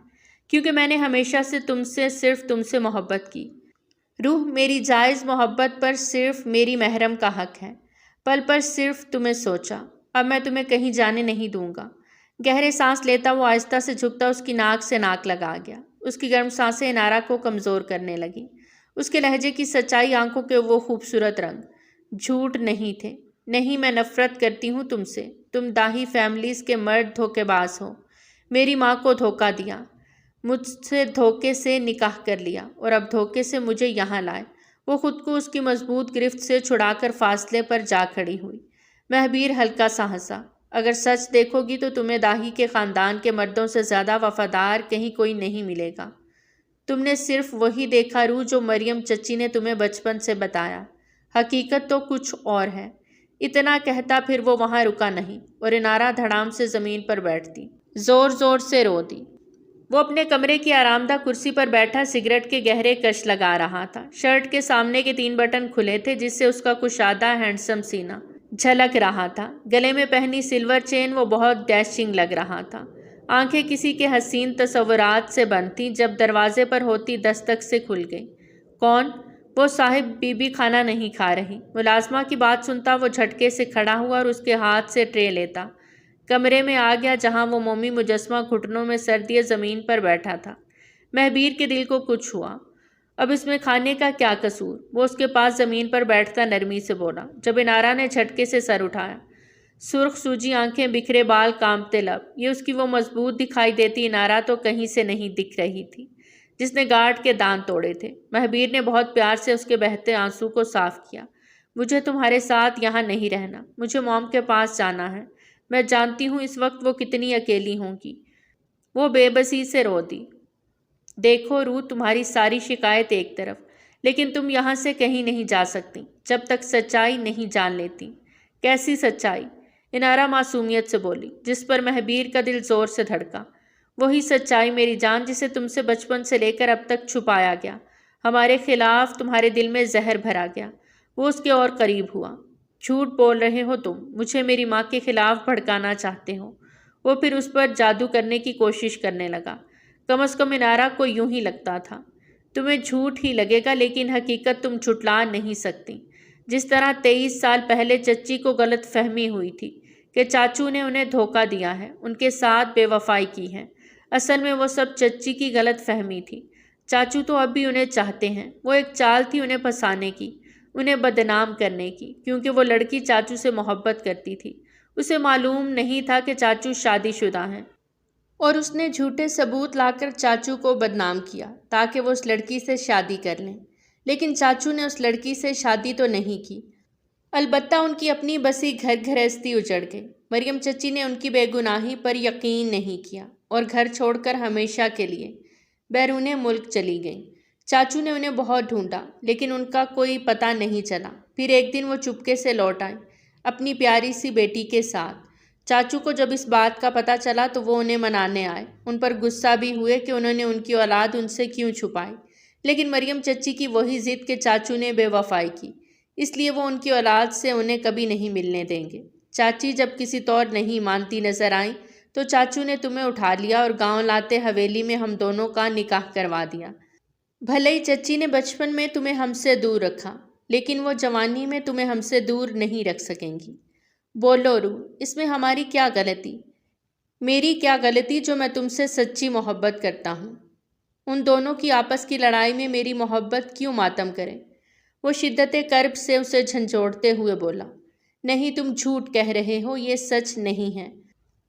کیونکہ میں نے ہمیشہ سے صرف تم سے محبت کی۔ روح، میری جائز محبت پر صرف میری محرم کا حق ہے۔ پل پر صرف تمہیں سوچا۔ اب میں تمہیں کہیں جانے نہیں دوں گا۔ گہرے سانس لیتا وہ آہستہ سے جھکتا اس کی ناک سے ناک لگا گیا۔ اس کی گرم سانسیں انارا کو کمزور کرنے لگیں۔ اس کے لہجے کی سچائی، آنکھوں کے وہ خوبصورت رنگ جھوٹ نہیں تھے۔ نہیں، میں نفرت کرتی ہوں تم سے۔ تم داہی فیملیز کے مرد دھوکے باز ہو۔ میری ماں کو دھوکہ دیا، مجھ سے دھوکے سے نکاح کر لیا اور اب دھوکے سے مجھے یہاں لائے۔ وہ خود کو اس کی مضبوط گرفت سے چھڑا کر فاصلے پر جا کھڑی ہوئی۔ مہبیر ہلکا سا ہنسا۔ اگر سچ دیکھو گی تو تمہیں داہی کے خاندان کے مردوں سے زیادہ وفادار کہیں کوئی نہیں ملے گا۔ تم نے صرف وہی دیکھا روح جو مریم چچی نے تمہیں بچپن سے بتایا۔ حقیقت تو کچھ اور ہے۔ اتنا کہتا پھر وہ وہاں رکا نہیں اور انارا دھڑام سے زمین پر بیٹھتی زور زور سے رو دی۔ وہ اپنے کمرے کی آرام دہ کرسی پر بیٹھا سگریٹ کے گہرے کش لگا رہا تھا۔ شرٹ کے سامنے کے 3 بٹن کھلے تھے جس سے اس کا کشادہ ہینڈسم سینہ جھلک رہا تھا۔ گلے میں پہنی سلور چین وہ بہت ڈیشنگ لگ رہا تھا۔ آنکھیں کسی کے حسین تصورات سے بند تھیں جب دروازے پر ہوتی دستک سے کھل گئی۔ کون؟ وہ صاحب بی بی کھانا نہیں کھا رہی۔ ملازمہ کی بات سنتا وہ جھٹکے سے کھڑا ہوا اور اس کے ہاتھ سے ٹرے لیتا کمرے میں آ گیا جہاں وہ مومی مجسمہ گھٹنوں میں سر دیے زمین پر بیٹھا تھا۔ مہبیر کے دل کو کچھ ہوا۔ اب اس میں کھانے کا کیا قصور؟ وہ اس کے پاس زمین پر بیٹھتا نرمی سے بولا۔ جب انارا نے جھٹکے سے سر اٹھایا، سرخ سوجی آنکھیں، بکھرے بال، کانپتے لب، یہ اس کی وہ مضبوط دکھائی دیتی انارا تو کہیں سے نہیں دکھ رہی تھی جس نے گارڈ کے دان توڑے تھے۔ مہبیر نے بہت پیار سے اس کے بہتے آنسو کو صاف کیا۔ مجھے تمہارے ساتھ یہاں نہیں رہنا، مجھے موم کے پاس جانا ہے۔ میں جانتی ہوں اس وقت وہ کتنی اکیلی ہوں گی۔ وہ بے بسی سے رو دی۔ دیکھو روح، تمہاری ساری شکایت ایک طرف، لیکن تم یہاں سے کہیں نہیں جا سکتی جب تک سچائی نہیں جان لیتی۔ کیسی سچائی؟ انارا معصومیت سے بولی، جس پر مہبیر کا دل زور سے دھڑکا۔ وہی سچائی میری جان جسے تم سے بچپن سے لے کر اب تک چھپایا گیا۔ ہمارے خلاف تمہارے دل میں زہر بھرا گیا۔ وہ اس کے اور قریب ہوا۔ جھوٹ بول رہے ہو تم، مجھے میری ماں کے خلاف بھڑکانا چاہتے ہو۔ وہ پھر اس پر جادو کرنے کی کوشش کرنے لگا۔ کم از کم انارا کو یوں ہی لگتا تھا۔ تمہیں جھوٹ ہی لگے گا لیکن حقیقت تم جھٹلا نہیں سکتی۔ جس طرح 23 سال پہلے چچی کو غلط فہمی ہوئی تھی کہ چاچو نے انہیں دھوکہ دیا ہے، ان کے ساتھ بے وفائی کی ہے، اصل میں وہ سب چچی کی غلط فہمی تھی۔ چاچو تو اب بھی انہیں چاہتے ہیں۔ وہ ایک چال تھی انہیں پھنسانے کی، انہیں بدنام کرنے کی، کیونکہ وہ لڑکی چاچو سے محبت کرتی تھی۔ اسے معلوم نہیں تھا کہ چاچو شادی شدہ ہیں، اور اس نے جھوٹے ثبوت لا کر چاچو کو بدنام کیا تاکہ وہ اس لڑکی سے شادی کر لیں۔ لیکن چاچو نے اس لڑکی سے شادی تو نہیں کی۔ البتہ ان کی اپنی بسی گھر گھرستی اجڑ گئی۔ مریم چچی نے ان کی بے گناہی پر یقین نہیں کیا اور گھر چھوڑ کر ہمیشہ کے لیے بیرون ملک چلی گئیں۔ چاچو نے انہیں بہت ڈھونڈا لیکن ان کا کوئی پتہ نہیں چلا۔ پھر ایک دن وہ چپکے سے لوٹ آئیں اپنی پیاری سی بیٹی کے ساتھ۔ چاچو کو جب اس بات کا پتہ چلا تو وہ انہیں منانے آئے۔ ان پر غصہ بھی ہوئے کہ انہوں نے ان کی اولاد ان سے کیوں چھپائی، لیکن مریم چچی کی وہی ضد کہ چاچو نے بے وفائی کی، اس لیے وہ ان کی اولاد سے انہیں کبھی نہیں ملنے دیں گے۔ چاچی جب کسی طور نہیں مانتی نظر آئیں تو چاچو نے تمہیں اٹھا لیا اور گاؤں لاتے حویلی میں ہم دونوں کا نکاح کروا دیا۔ بھلے ہی چچی نے بچپن میں تمہیں ہم سے دور رکھا، لیکن وہ جوانی میں تمہیں ہم سے دور نہیں رکھ سکیں گی۔ بولو روح، اس میں ہماری کیا غلطی؟ میری کیا غلطی جو میں تم سے سچی محبت کرتا ہوں؟ ان دونوں کی آپس کی لڑائی میں میری محبت کیوں ماتم کرے؟ وہ شدت کرب سے اسے جھنجھوڑتے ہوئے بولا۔ نہیں، تم جھوٹ کہہ رہے ہو، یہ سچ نہیں ہے۔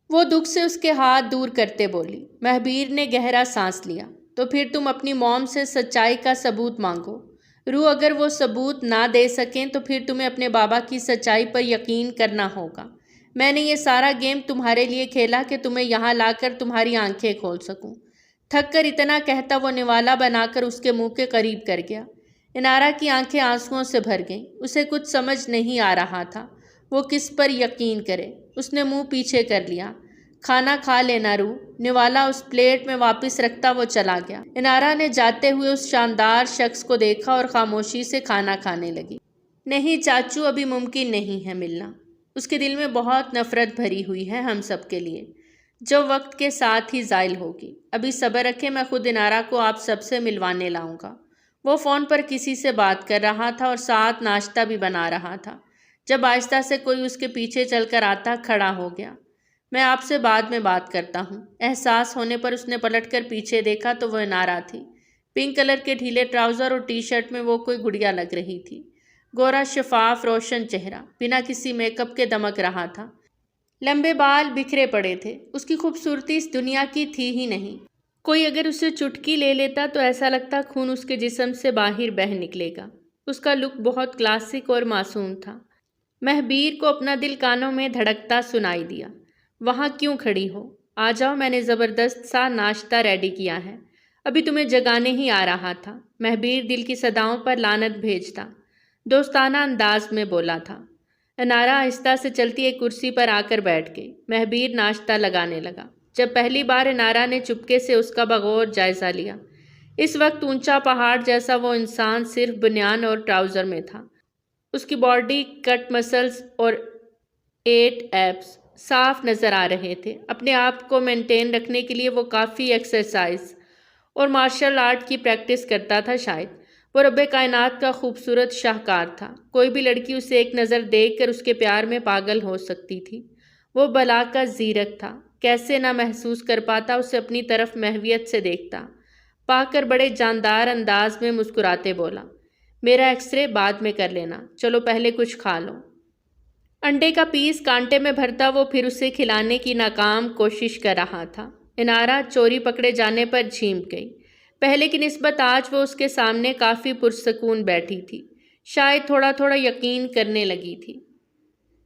وہ دکھ سے اس کے ہاتھ دور کرتے بولی۔ مہبیر نے گہرا سانس لیا۔ تو پھر تم اپنی موم سے سچائی کا ثبوت مانگو۔ روح، اگر وہ ثبوت نہ دے سکیں تو پھر تمہیں اپنے بابا کی سچائی پر یقین کرنا ہوگا۔ میں نے یہ سارا گیم تمہارے لیے کھیلا کہ تمہیں یہاں لا کر تمہاری آنکھیں کھول سکوں۔ تھک کر اتنا کہتا وہ نوالا بنا کر اس کے منہ کے قریب کر گیا۔ انارا کی آنکھیں آنسوؤں سے بھر گئیں۔ اسے کچھ سمجھ نہیں آ رہا تھا وہ کس پر یقین کرے۔ اس نے منہ پیچھے کر لیا۔ کھانا کھا لینا روح۔ نوالا اس پلیٹ میں واپس رکھتا وہ چلا گیا۔ انارا نے جاتے ہوئے اس شاندار شخص کو دیکھا اور خاموشی سے کھانا کھانے لگی۔ نہیں چاچو، ابھی ممکن نہیں ہے ملنا۔ اس کے دل میں بہت نفرت بھری ہوئی ہے ہم سب کے لیے، جو وقت کے ساتھ ہی زائل ہوگی۔ ابھی صبر رکھیں، میں خود انارا کو آپ سب سے ملوانے لاؤں گا۔ وہ فون پر کسی سے بات کر رہا تھا اور ساتھ ناشتہ بھی بنا رہا تھا۔ جب آہستہ سے کوئی اس کے پیچھے چل کر آتا کھڑا ہو گیا۔ میں آپ سے بعد میں بات کرتا ہوں۔ احساس ہونے پر اس نے پلٹ کر پیچھے دیکھا تو وہ انارا تھی۔ پنک کلر کے ڈھیلے ٹراؤزر اور ٹی شرٹ میں وہ کوئی گڑیا لگ رہی تھی۔ گورا شفاف روشن چہرہ بنا کسی میک اپ کے دمک رہا تھا۔ لمبے بال بکھرے پڑے تھے۔ اس کی خوبصورتی اس دنیا کی تھی ہی نہیں۔ کوئی اگر اسے چٹکی لے لیتا تو ایسا لگتا خون اس کے جسم سے باہر بہہ نکلے گا۔ اس کا لک بہت کلاسک اور معصوم تھا۔ مہبیر کو اپنا دل کانوں میں دھڑکتا سنائی دیا۔ وہاں کیوں کھڑی ہو؟ آ جاؤ، میں نے زبردست سا ناشتہ ریڈی کیا ہے۔ ابھی تمہیں جگانے ہی آ رہا تھا۔ مہبیر دل کی صداؤں پر لعنت بھیجتا دوستانہ انداز میں بولا تھا۔ انارا آہستہ سے چلتی ایک کرسی پر آ کر بیٹھ گئی۔ مہبیر ناشتہ لگانے لگا۔ جب پہلی بار انارا نے چپکے سے اس کا بغور جائزہ لیا، اس وقت اونچا پہاڑ جیسا وہ انسان صرف بنیان اور ٹراؤزر میں تھا۔ اس کی باڈی کٹ مسلز اور 8 ایبس صاف نظر آ رہے تھے۔ اپنے آپ کو مینٹین رکھنے کے لیے وہ کافی ایکسرسائز اور مارشل آرٹ کی پریکٹس کرتا تھا شاید۔ وہ رب کائنات کا خوبصورت شاہکار تھا۔ کوئی بھی لڑکی اسے ایک نظر دیکھ کر اس کے پیار میں پاگل ہو سکتی تھی۔ وہ بلا کا زیرک تھا۔ کیسے نہ محسوس کر پاتا، اسے اپنی طرف محویت سے دیکھتا۔ پا کر بڑے جاندار انداز میں مسکراتے بولا، میرا ایکس رے بعد میں کر لینا، چلو پہلے کچھ کھا لو۔ انڈے کا پیس کانٹے میں بھرتا وہ پھر اسے کھلانے کی ناکام کوشش کر رہا تھا۔ انارا چوری پکڑے جانے پر جھیمک گئی۔ پہلے کی نسبت آج وہ اس کے سامنے کافی پرسکون بیٹھی تھی، شاید تھوڑا تھوڑا یقین کرنے لگی تھی۔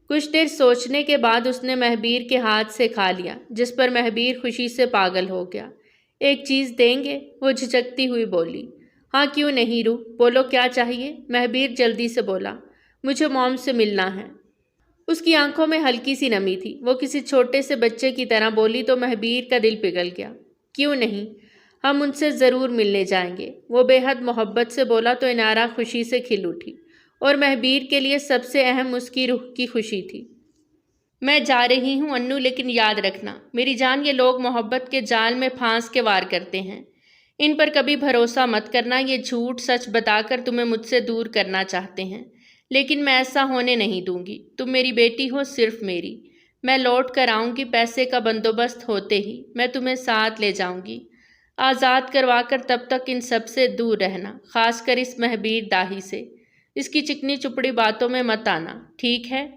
کچھ دیر سوچنے کے بعد اس نے مہبیر کے ہاتھ سے کھا لیا، جس پر مہبیر خوشی سے پاگل ہو گیا۔ ایک چیز دیں گے؟ وہ جھجکتی ہوئی بولی۔ ہاں کیوں نہیں روح، بولو کیا چاہیے؟ مہبیر جلدی سے بولا۔ مجھے موم سے ملنا ہے۔ اس کی آنکھوں میں ہلکی سی نمی تھی۔ وہ کسی چھوٹے سے بچے کی طرح بولی تو مہبیر کا دل پگھل گیا۔ کیوں نہیں، ہم ان سے ضرور ملنے جائیں گے، وہ بے حد محبت سے بولا تو انارا خوشی سے کھل اٹھی، اور مہبیر کے لیے سب سے اہم اس کی روح کی خوشی تھی۔ میں جا رہی ہوں انو، لیکن یاد رکھنا میری جان، یہ لوگ محبت کے جال میں پھانس کے وار کرتے ہیں، ان پر کبھی بھروسہ مت کرنا۔ یہ جھوٹ سچ بتا کر تمہیں مجھ سے دور کرنا چاہتے ہیں، لیکن میں ایسا ہونے نہیں دوں گی۔ تم میری بیٹی ہو، صرف میری۔ میں لوٹ کر آؤں گی، پیسے کا بندوبست ہوتے ہی میں تمہیں ساتھ لے جاؤں گی، آزاد کروا کر۔ تب تک ان سب سے دور رہنا، خاص کر اس مہبیر داہی سے۔ اس کی چکنی چپڑی باتوں میں مت آنا، ٹھیک ہے؟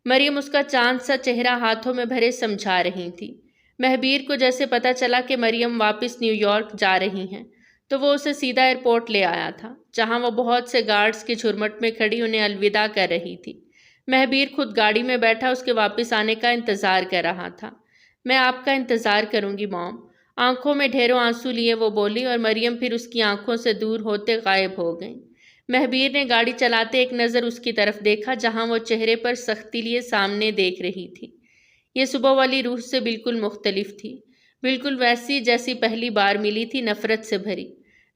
مریم اس کا چاند سا چہرہ ہاتھوں میں بھرے سمجھا رہی تھی۔ مہبیر کو جیسے پتہ چلا کہ مریم واپس نیو یارک جا رہی ہیں، تو وہ اسے سیدھا ایئرپورٹ لے آیا تھا، جہاں وہ بہت سے گارڈز کی جھرمٹ میں کھڑی انہیں الوداع کر رہی تھی۔ مہبیر خود گاڑی میں بیٹھا اس کے واپس آنے کا انتظار کر رہا تھا۔ میں آپ کا انتظار کروں گی موم، آنکھوں میں ڈھیروں آنسو لیے وہ بولی، اور مریم پھر اس کی آنکھوں سے دور ہوتے غائب ہو گئیں۔ مہبیر نے گاڑی چلاتے ایک نظر اس کی طرف دیکھا، جہاں وہ چہرے پر سختی لیے سامنے دیکھ رہی تھی۔ یہ صبح والی روح سے بالکل مختلف تھی، بالکل ویسی جیسی پہلی بار ملی تھی، نفرت سے بھری۔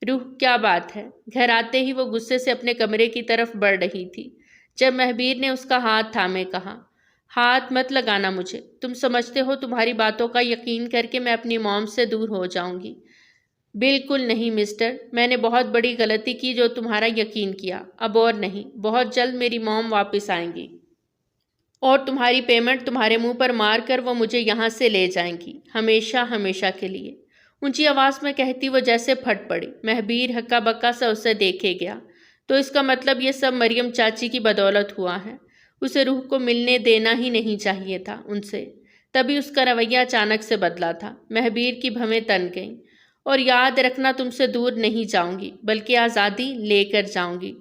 روح، کیا بات ہے؟ گھر آتے ہی وہ غصے سے اپنے کمرے کی طرف بڑھ رہی تھی، جب مہبیر نے اس کا ہاتھ تھامے کہا، ہاتھ مت لگانا مجھے، تم سمجھتے ہو تمہاری باتوں کا یقین کر کے میں اپنی موم سے دور ہو جاؤں گی؟ بالکل نہیں مسٹر، میں نے بہت بڑی غلطی کی جو تمہارا یقین کیا۔ اب اور نہیں، بہت جلد میری موم واپس آئیں گی، اور تمہاری پیمنٹ تمہارے منہ پر مار کر وہ مجھے یہاں سے لے جائیں گی، ہمیشہ ہمیشہ کے لیے۔ اونچی آواز میں کہتی وہ جیسے پھٹ پڑی۔ مہبیر ہکا بکا سا اسے دیکھے گیا۔ تو اس کا مطلب یہ سب مریم چاچی کی بدولت ہوا ہے؟ اسے روح کو ملنے دینا ہی نہیں چاہیے تھا ان سے، تبھی اس کا رویہ اچانک سے بدلا تھا۔ مہبیر کی بھویں تن گئیں۔ اور یاد رکھنا، تم سے دور نہیں جاؤں گی، بلکہ آزادی لے کر جاؤں گی۔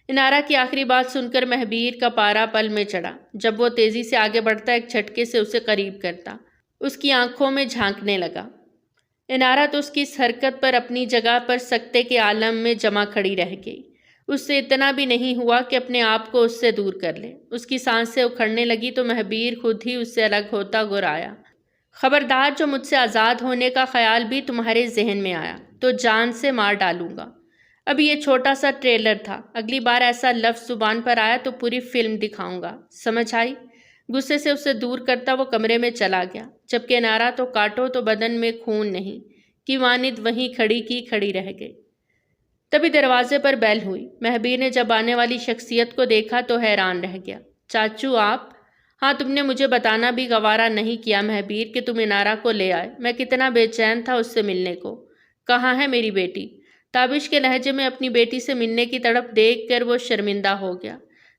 انارا کی آخری بات سن کر مہبیر کا پارا پل میں چڑھا۔ جب وہ تیزی سے آگے بڑھتا، ایک جھٹکے سے اسے قریب کرتا، اس کی آنکھوں میں جھانکنے لگا۔ انارا تو اس کی اس حرکت پر اپنی جگہ پر سکتے کے عالم میں جمع کھڑی رہ گئی۔ اس سے اتنا بھی نہیں ہوا کہ اپنے آپ کو اس سے دور کر لے۔ اس کی سانسیں اکھڑنے لگی تو مہبیر خود ہی اس سے الگ ہوتا گرایا۔ خبردار، جو مجھ سے آزاد ہونے کا خیال بھی تمہارے ذہن میں آیا تو جان سے مار ڈالوں گا۔ ابھی یہ چھوٹا سا ٹریلر تھا، اگلی بار ایسا لفظ زبان پر آیا تو پوری فلم دکھاؤں گا، سمجھ آئی؟ غصے سے اسے دور کرتا وہ کمرے میں چلا گیا، جبکہ انارا تو کاٹو تو بدن میں خون نہیں کی مانند وہیں کھڑی رہ گئی۔ تبھی دروازے پر بیل ہوئی۔ مہبیر نے جب آنے والی شخصیت کو دیکھا تو حیران رہ گیا۔ چاچو آپ؟ ہاں، تم نے مجھے بتانا بھی گوارا نہیں کیا مہبیر کہ تم انارا کو لے آئے۔ میں کتنا بے چین تھا اس سے ملنے کو۔ کہاں ہے میری بیٹی؟ تابش کے لہجے میں اپنی بیٹی سے ملنے کی تڑپ دیکھ کر وہ شرمندہ ہو گیا۔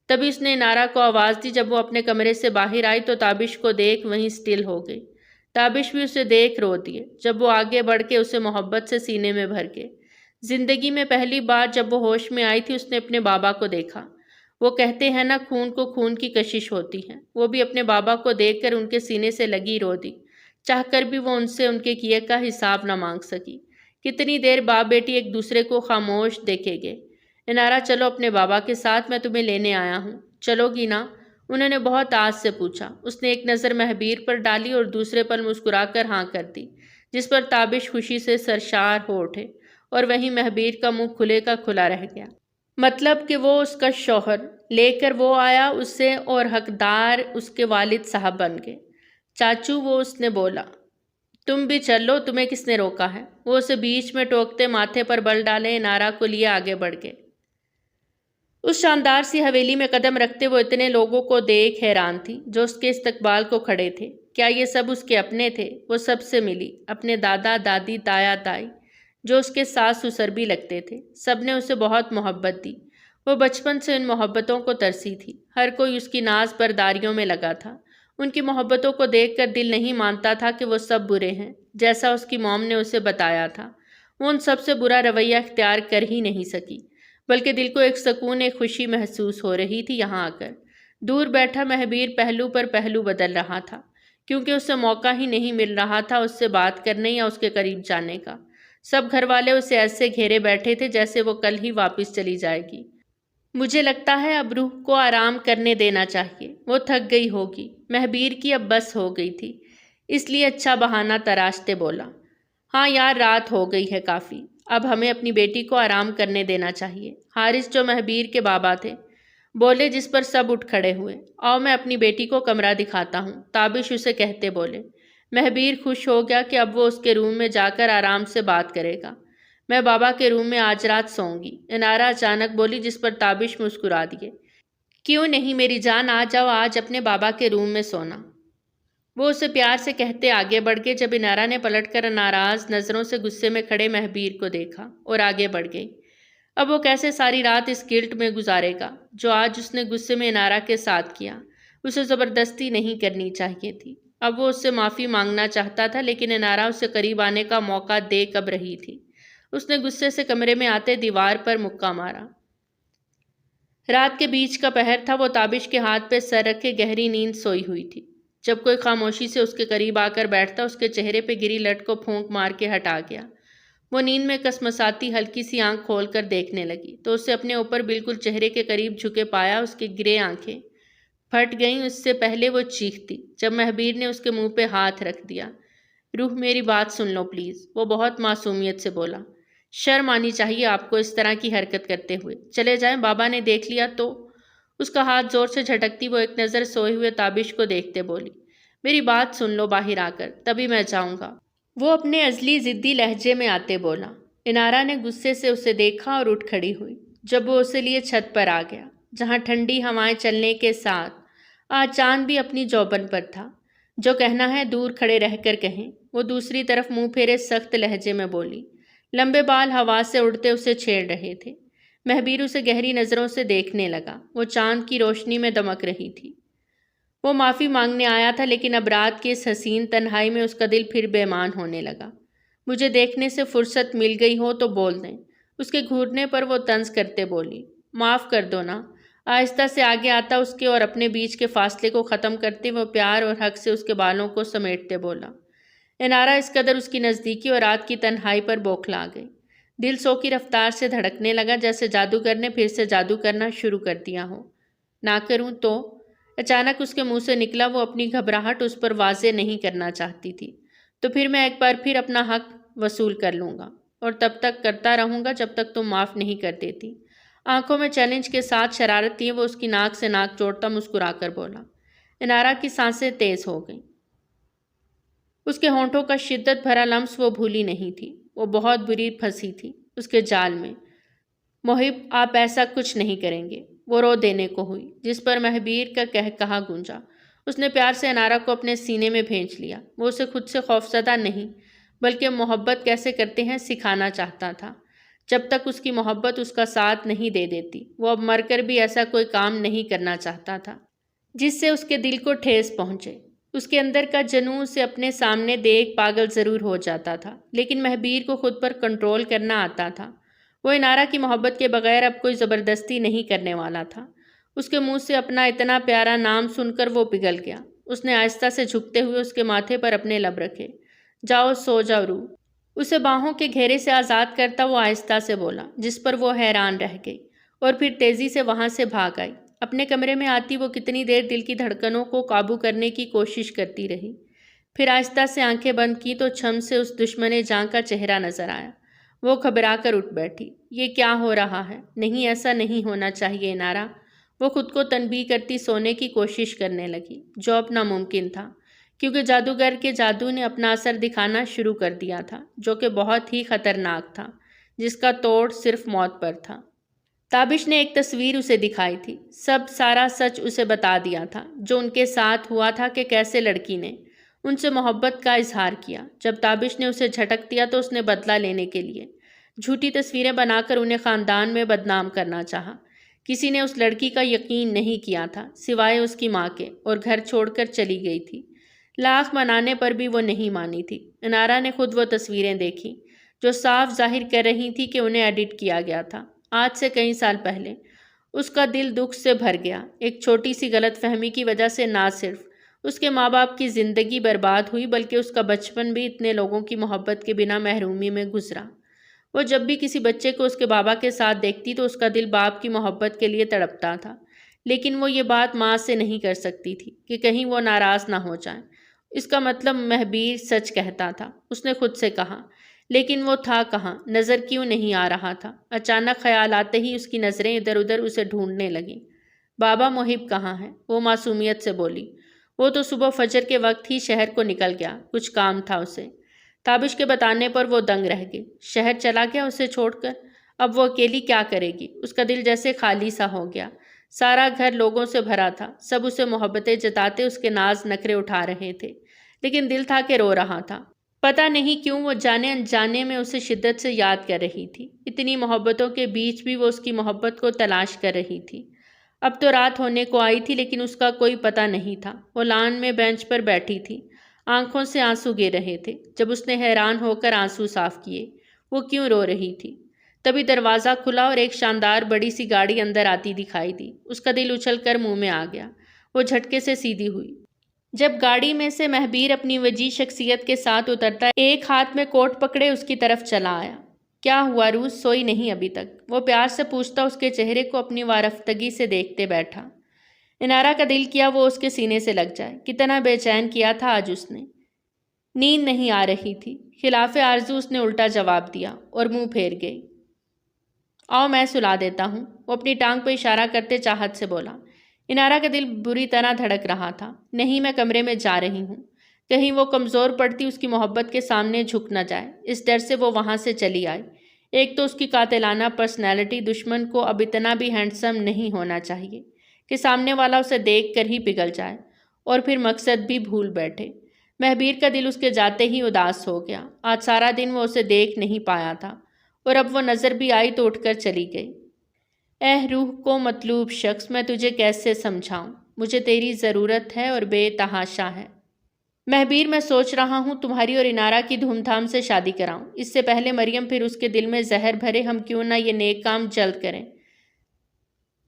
تبھی اس نے انارا کو آواز دی۔ جب وہ اپنے کمرے سے باہر آئی تو تابش کو دیکھ وہیں سٹل ہو گئی۔ تابش بھی اسے دیکھ رو دیے۔ جب وہ آگے بڑھ کے اسے محبت سے سینے میں بھر کے۔ زندگی میں پہلی بار جب وہ ہوش میں آئی تھی اس نے اپنے بابا کو دیکھا۔ وہ کہتے ہیں نا، خون کو خون کی کشش ہوتی ہے۔ وہ بھی اپنے بابا کو دیکھ کر ان کے سینے سے لگی رو دی۔ چاہ کر بھی وہ ان سے ان کے کیے کا حساب نہ مانگ سکی۔ کتنی دیر باپ بیٹی ایک دوسرے کو خاموش دیکھے گئے۔ انارا چلو اپنے بابا کے ساتھ، میں تمہیں لینے آیا ہوں، چلو گی نا؟ انہوں نے بہت آس سے پوچھا۔ اس نے ایک نظر مہبیر پر ڈالی اور دوسرے پر مسکرا کر ہاں کر دی، جس پر تابش خوشی سے سرشار ہو اٹھے اور وہیں مہبیر کا منہ کھلے کا کھلا رہ گیا۔ مطلب کہ وہ اس کا شوہر لے کر وہ آیا اسے اور حقدار اس کے والد صاحب بن گئے۔ چاچو، وہ اس نے بولا، تم بھی چل لو، تمہیں کس نے روکا ہے؟ وہ اسے بیچ میں ٹوکتے ماتھے پر بل ڈالے انارا کو لیے آگے بڑھ گئے۔ اس شاندار سی حویلی میں قدم رکھتے وہ اتنے لوگوں کو دیکھ حیران تھی جو اس کے استقبال کو کھڑے تھے۔ کیا یہ سب اس کے اپنے تھے؟ وہ سب سے ملی، اپنے دادا دادی تایا تائی جو اس کے ساس سسر بھی لگتے تھے۔ سب نے اسے بہت محبت دی۔ وہ بچپن سے ان محبتوں کو ترسی تھی۔ ہر کوئی اس کی ناز برداریوں میں لگا تھا۔ ان کی محبتوں کو دیکھ کر دل نہیں مانتا تھا کہ وہ سب برے ہیں، جیسا اس کی موم نے اسے بتایا تھا۔ وہ ان سب سے برا رویہ اختیار کر ہی نہیں سکی، بلکہ دل کو ایک سکون، ایک خوشی محسوس ہو رہی تھی یہاں آ کر۔ دور بیٹھا مہبیر پہلو پر پہلو بدل رہا تھا، کیونکہ اسے موقع ہی نہیں مل رہا تھا اس سے بات کرنے یا اس کے قریب جانے کا۔ سب گھر والے اسے ایسے گھیرے بیٹھے تھے جیسے وہ کل ہی واپس چلی جائے گی۔ مجھے لگتا ہے اب روح کو آرام کرنے دینا چاہیے، وہ تھک گئی ہوگی۔ مہبیر کی اب بس ہو گئی تھی، اس لیے اچھا بہانہ تراشتے بولا، ہاں یار، رات ہو گئی ہے کافی، اب ہمیں اپنی بیٹی کو آرام کرنے دینا چاہیے۔ حارث جو مہبیر کے بابا تھے بولے، جس پر سب اٹھ کھڑے ہوئے۔ آؤ میں اپنی بیٹی کو کمرہ دکھاتا ہوں، تابش اسے کہتے بولے۔ مہبیر خوش ہو گیا کہ اب وہ اس کے روم میں جا کر آرام سے بات کرے گا۔ میں بابا کے روم میں آج رات سوؤں گی، انارا اچانک بولی، جس پر تابش مسکرا دیے۔ کیوں نہیں میری جان، آ جاؤ، آج اپنے بابا کے روم میں سونا، وہ اسے پیار سے کہتے آگے بڑھ گئے۔ جب انارا نے پلٹ کر ناراض نظروں سے غصے میں کھڑے مہبیر کو دیکھا اور آگے بڑھ گئی۔ اب وہ کیسے ساری رات اس گلٹ میں گزارے گا جو آج اس نے غصے میں انارا کے ساتھ کیا؟ اسے زبردستی نہیں کرنی چاہیے تھی۔ اب وہ اس سے معافی مانگنا چاہتا تھا، لیکن انارا اسے قریب آنے کا موقع دے کب رہی تھی۔ اس نے غصے سے کمرے میں آتے دیوار پر مکہ مارا۔ رات کے بیچ کا پہر تھا، وہ تابش کے ہاتھ پہ سر رکھے گہری نیند سوئی ہوئی تھی۔ جب کوئی خاموشی سے اس کے قریب آ کر بیٹھتا، اس کے چہرے پہ گری لٹ کو پھونک مار کے ہٹا گیا۔ وہ نیند میں کسمساتی ہلکی سی آنکھ کھول کر دیکھنے لگی تو اسے اپنے اوپر بالکل چہرے کے قریب جھکے پایا۔ اس کی گرے آنکھیں پھٹ گئیں۔ اس سے پہلے وہ چیختی جب مہبیر نے اس کے منہ پہ ہاتھ رکھ دیا۔ روح، میری بات سن لو پلیز، وہ بہت معصومیت سے بولا۔ شرم آنی چاہیے آپ کو اس طرح کی حرکت کرتے ہوئے، چلے جائیں، بابا نے دیکھ لیا تو۔ اس کا ہاتھ زور سے جھٹکتی وہ ایک نظر سوئے ہوئے تابش کو دیکھتے بولی، میری بات سن لو باہر آ کر، تبھی میں جاؤں گا، وہ اپنے ازلی ضدی لہجے میں آتے بولا۔ انارا نے غصے سے اسے دیکھا اور اٹھ کھڑی ہوئی۔ جب وہ اسے لیے چھت پر آ گیا، جہاں ٹھنڈی ہوائیں چلنے کے ساتھ آج چاند بھی اپنی جوبن پر تھا۔ جو کہنا ہے دور کھڑے رہ کر کہیں، وہ دوسری طرف منہ پھیرے سخت لہجے میں بولی۔ لمبے بال ہوا سے اڑتے اسے چھیڑ رہے تھے۔ مہبیر اسے گہری نظروں سے دیکھنے لگا، وہ چاند کی روشنی میں دمک رہی تھی۔ وہ معافی مانگنے آیا تھا، لیکن اب رات کی اس حسین تنہائی میں اس کا دل پھر بے ایمان ہونے لگا۔ مجھے دیکھنے سے فرصت مل گئی ہو تو بول دیں، اس کے گھورنے پر وہ طنز کرتے بولی۔ معاف کر دو نا، آہستہ سے آگے آتا اس کے اور اپنے بیچ کے فاصلے کو ختم کرتے وہ پیار اور حق سے اس کے بالوں کو سمیٹتے بولا۔ انارا اس قدر اس کی نزدیکی اور رات کی تنہائی پر بوکھلا گئی۔ دل سو کی رفتار سے دھڑکنے لگا، جیسے جادوگر نے پھر سے جادو کرنا شروع کر دیا ہو۔ نہ کروں تو؟ اچانک اس کے منہ سے نکلا۔ وہ اپنی گھبراہٹ اس پر واضح نہیں کرنا چاہتی تھی۔ تو پھر میں ایک بار پھر اپنا حق وصول کر لوں گا، اور تب تک کرتا رہوں گا جب تک تم معاف نہیں کر دیتی۔ آنکھوں میں چیلنج کے ساتھ شرارت تھی، وہ اس کی ناک سے ناک جوڑتا مسکرا کر بولا۔ انارا کی سانسیں تیز ہو گئیں۔ اس کے ہونٹوں کا شدت بھرا لمس وہ بھولی نہیں تھی۔ وہ بہت بری پھنسی تھی اس کے جال میں۔ محب، آپ ایسا کچھ نہیں کریں گے، وہ رو دینے کو ہوئی، جس پر مہبیر کا کہا گونجا۔ اس نے پیار سے انارا کو اپنے سینے میں بھینچ لیا۔ وہ اسے خود سے خوفزدہ نہیں بلکہ محبت کیسے کرتے ہیں سکھانا چاہتا تھا۔ جب تک اس کی محبت اس کا ساتھ نہیں دے دیتی، وہ اب مر کر بھی ایسا کوئی کام نہیں کرنا چاہتا تھا جس سے اس کے دل کو ٹھیس پہنچے۔ اس کے اندر کا جنون اسے اپنے سامنے دیکھ پاگل ضرور ہو جاتا تھا، لیکن مہبیر کو خود پر کنٹرول کرنا آتا تھا۔ وہ انارا کی محبت کے بغیر اب کوئی زبردستی نہیں کرنے والا تھا۔ اس کے منہ سے اپنا اتنا پیارا نام سن کر وہ پگھل گیا۔ اس نے آہستہ سے جھکتے ہوئے اس کے ماتھے پر اپنے لب رکھے۔ جاؤ سو جاؤ روح۔ اسے باہوں کے گھیرے سے آزاد کرتا وہ آہستہ سے بولا، جس پر وہ حیران رہ گئی اور پھر تیزی سے وہاں سے بھاگ آئی۔ اپنے کمرے میں آتی وہ کتنی دیر دل کی دھڑکنوں کو قابو کرنے کی کوشش کرتی رہی، پھر آہستہ سے آنکھیں بند کی تو چھم سے اس دشمن جاں کا چہرہ نظر آیا۔ وہ گھبرا کر اٹھ بیٹھی۔ یہ کیا ہو رہا ہے؟ نہیں، ایسا نہیں ہونا چاہیے انارا۔ وہ خود کو تنبیہ کرتی سونے کی کوشش کرنے لگی، جو اب ناممکن تھا، کیونکہ جادوگر کے جادو نے اپنا اثر دکھانا شروع کر دیا تھا، جو کہ بہت ہی خطرناک تھا، جس کا توڑ صرف موت پر تھا۔ تابش نے ایک تصویر اسے دکھائی تھی، سارا سچ اسے بتا دیا تھا، جو ان کے ساتھ ہوا تھا کہ کیسے لڑکی نے ان سے محبت کا اظہار کیا۔ جب تابش نے اسے جھٹک دیا تو اس نے بدلہ لینے کے لیے جھوٹی تصویریں بنا کر انہیں خاندان میں بدنام کرنا چاہا۔ کسی نے اس لڑکی کا یقین نہیں کیا تھا سوائے اس کی ماں کے، اور گھر چھوڑ کر چلی گئی تھی۔ لاکھ منانے پر بھی وہ نہیں مانی تھی۔ انارا نے خود وہ تصویریں دیکھی جو صاف ظاہر کر رہی تھی کہ انہیں ایڈٹ کیا گیا تھا، آج سے کئی سال پہلے۔ اس کا دل دکھ سے بھر گیا۔ ایک چھوٹی سی غلط فہمی کی وجہ سے نہ صرف اس کے ماں باپ کی زندگی برباد ہوئی، بلکہ اس کا بچپن بھی اتنے لوگوں کی محبت کے بنا محرومی میں گزرا۔ وہ جب بھی کسی بچے کو اس کے بابا کے ساتھ دیکھتی تو اس کا دل باپ کی محبت کے لیے تڑپتا تھا، لیکن وہ یہ بات ماں سے نہیں کر سکتی تھی کہ کہیں وہ ناراض نہ ہو جائیں۔ اس کا مطلب مہبیر سچ کہتا تھا، اس نے خود سے کہا، لیکن وہ تھا کہاں؟ نظر کیوں نہیں آ رہا تھا؟ اچانک خیال آتے ہی اس کی نظریں ادھر ادھر اسے ڈھونڈنے لگیں۔ بابا محب کہاں ہے؟ وہ معصومیت سے بولی۔ وہ تو صبح فجر کے وقت ہی شہر کو نکل گیا، کچھ کام تھا اسے۔ تابش کے بتانے پر وہ دنگ رہ گئی۔ شہر چلا گیا اسے چھوڑ کر؟ اب وہ اکیلی کیا کرے گی؟ اس کا دل جیسے خالی سا ہو گیا۔ سارا گھر لوگوں سے بھرا تھا، سب اسے محبتیں جتاتے اس کے ناز نخرے اٹھا رہے تھے، لیکن دل تھا کہ رو رہا تھا۔ پتہ نہیں کیوں وہ جانے انجانے میں اسے شدت سے یاد کر رہی تھی۔ اتنی محبتوں کے بیچ بھی وہ اس کی محبت کو تلاش کر رہی تھی۔ اب تو رات ہونے کو آئی تھی، لیکن اس کا کوئی پتہ نہیں تھا۔ وہ لان میں بینچ پر بیٹھی تھی، آنکھوں سے آنسو گر رہے تھے۔ جب اس نے حیران ہو کر آنسو صاف کیے، وہ کیوں رو رہی تھی، تبھی دروازہ کھلا اور ایک شاندار بڑی سی گاڑی اندر آتی دکھائی دی۔ اس کا دل اچھل کر منہ میں آ گیا۔ وہ جھٹکے سے سیدھی ہوئی۔ جب گاڑی میں سے مہبیر اپنی وجیح شخصیت کے ساتھ اترتا، ایک ہاتھ میں کوٹ پکڑے اس کی طرف چلا آیا۔ کیا ہوا روز؟ سوئی نہیں ابھی تک؟ وہ پیار سے پوچھتا اس کے چہرے کو اپنی وارفتگی سے دیکھتے بیٹھا۔ انارا کا دل کیا وہ اس کے سینے سے لگ جائے، کتنا بے چین کیا تھا آج اس نے۔ نیند نہیں آ رہی تھی، خلاف آرزو اس نے الٹا جواب دیا اور منہ پھیر گئی۔ آؤ میں سلا دیتا ہوں، وہ اپنی ٹانگ پہ اشارہ کرتے چاہت سے بولا۔ انارا کا دل بری طرح دھڑک رہا تھا۔ نہیں، میں کمرے میں جا رہی ہوں، کہیں وہ کمزور پڑتی اس کی محبت کے سامنے جھک نہ جائے، اس ڈر سے وہ وہاں سے چلی آئی۔ ایک تو اس کی قاتلانہ پرسنالٹی، دشمن کو اب اتنا بھی ہینڈسم نہیں ہونا چاہیے کہ سامنے والا اسے دیکھ کر ہی پگھل جائے، اور پھر مقصد بھی بھول بیٹھے۔ مہبیر کا دل اس کے جاتے ہی اداس ہو گیا۔ آج سارا دن وہ اسے دیکھ نہیں پایا تھا، اور اب وہ نظر بھی آئی تو اٹھ کر چلی گئی۔ اے روح کو مطلوب شخص، میں تجھے کیسے سمجھاؤں؟ مجھے تیری ضرورت ہے اور بے تحاشا ہے۔ مہبیر، میں سوچ رہا ہوں تمہاری اور انارا کی دھوم دھام سے شادی کراؤں، اس سے پہلے مریم پھر اس کے دل میں زہر بھرے، ہم کیوں نہ یہ نیک کام جلد کریں،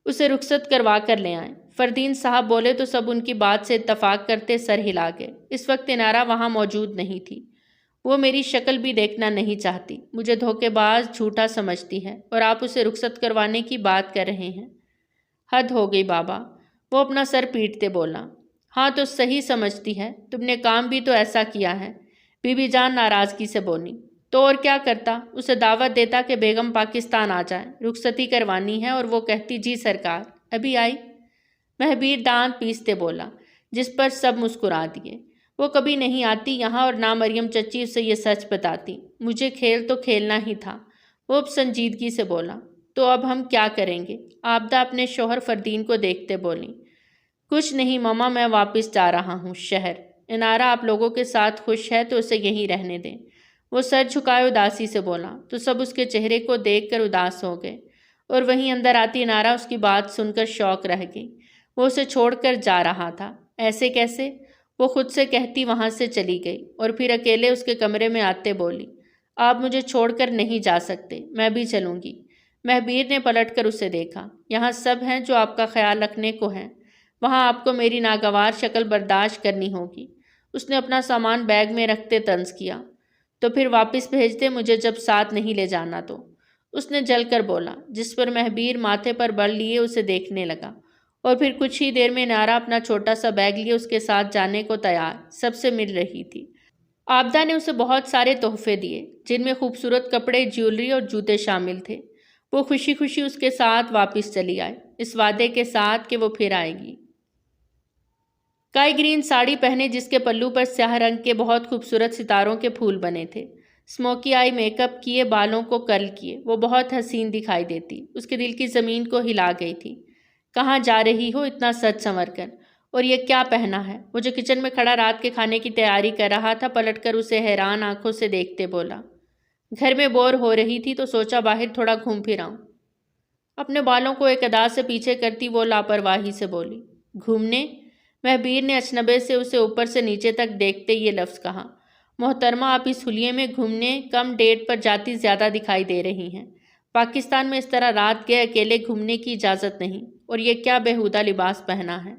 اسے رخصت کروا کر لے آئیں۔ فردین صاحب بولے تو سب ان کی بات سے اتفاق کرتے سر ہلا گئے۔ اس وقت انارا وہاں موجود نہیں تھی۔ وہ میری شکل بھی دیکھنا نہیں چاہتی، مجھے دھوکے باز جھوٹا سمجھتی ہے، اور آپ اسے رخصت کروانے کی بات کر رہے ہیں۔ حد ہو گئی بابا، وہ اپنا سر پیٹتے بولا۔ ہاں تو صحیح سمجھتی ہے، تم نے کام بھی تو ایسا کیا ہے، بی بی جان ناراضگی سے بولی۔ تو اور کیا کرتا، اسے دعوت دیتا کہ بیگم پاکستان آ جائے، رخصتی کروانی ہے، اور وہ کہتی جی سرکار ابھی آئی۔ مہبیر دانت پیستے بولا، جس پر سب مسکرا دیے۔ وہ کبھی نہیں آتی یہاں، اور نہ مریم چچی اسے یہ سچ بتاتی۔ مجھے کھیل تو کھیلنا ہی تھا، وہ اب سنجیدگی سے بولا۔ تو اب ہم کیا کریں گے؟ عابدہ اپنے شوہر فردین کو دیکھتے بولی۔ کچھ نہیں ماما، میں واپس جا رہا ہوں شہر۔ انارہ آپ لوگوں کے ساتھ خوش ہے تو اسے یہیں رہنے دیں۔ وہ سر جھکائے اداسی سے بولا تو سب اس کے چہرے کو دیکھ کر اداس ہو گئے، اور وہیں اندر آتی انارہ اس کی بات سن کر شوق رہ گئی۔ وہ اسے چھوڑ کر جا رہا تھا۔ ایسے کیسے؟ وہ خود سے کہتی وہاں سے چلی گئی، اور پھر اکیلے اس کے کمرے میں آتے بولی، آپ مجھے چھوڑ کر نہیں جا سکتے، میں بھی چلوں گی۔ مہبیر نے پلٹ کر اسے دیکھا۔ یہاں سب ہیں جو آپ کا خیال رکھنے کو ہیں، وہاں آپ کو میری ناگوار شکل برداشت کرنی ہوگی۔ اس نے اپنا سامان بیگ میں رکھتے طنز کیا۔ تو پھر واپس بھیج دے مجھے جب ساتھ نہیں لے جانا تو، اس نے جل کر بولا، جس پر مہبیر ماتھے پر بل لیے اسے دیکھنے لگا، اور پھر کچھ ہی دیر میں نارا اپنا چھوٹا سا بیگ لیے اس کے ساتھ جانے کو تیار سب سے مل رہی تھی۔ عابدہ نے اسے بہت سارے تحفے دیے، جن میں خوبصورت کپڑے، جیولری اور جوتے شامل تھے۔ وہ خوشی خوشی اس کے ساتھ واپس چلی آئے، اس وعدے کے ساتھ کہ وہ پھر آئے گی۔ کائی گرین ساڑی پہنے جس کے پلو پر سیاہ رنگ کے بہت خوبصورت ستاروں کے پھول بنے تھے، اسموکی آئی میک اپ کیے، بالوں کو کرل کیے، وہ بہت حسین دکھائی دیتی۔ اس کے دل کی زمین کو ہلا گئی تھی۔ کہاں جا رہی ہو اتنا سج سنور کر؟ اور یہ کیا پہنا ہے؟ وہ جو کچن میں کھڑا رات کے کھانے کی تیاری کر رہا تھا پلٹ کر اسے حیران آنکھوں سے دیکھتے بولا، گھر میں بور ہو رہی تھی تو سوچا باہر تھوڑا گھوم پھر آؤں۔ اپنے بالوں کو ایک ادا سے پیچھے کرتی وہ لاپرواہی سے بولی، گھومنے؟ مہبیر نے اچنبے سے اسے اوپر سے نیچے تک دیکھتے یہ لفظ کہا۔ محترمہ آپ اس حلیے میں گھومنے کم ڈیٹ پر جاتی زیادہ دکھائی دے رہی ہیں۔ پاکستان میں اس طرح رات گئے اکیلے گھومنے کی اجازت نہیں، اور یہ کیا بےہودہ لباس پہنا ہے؟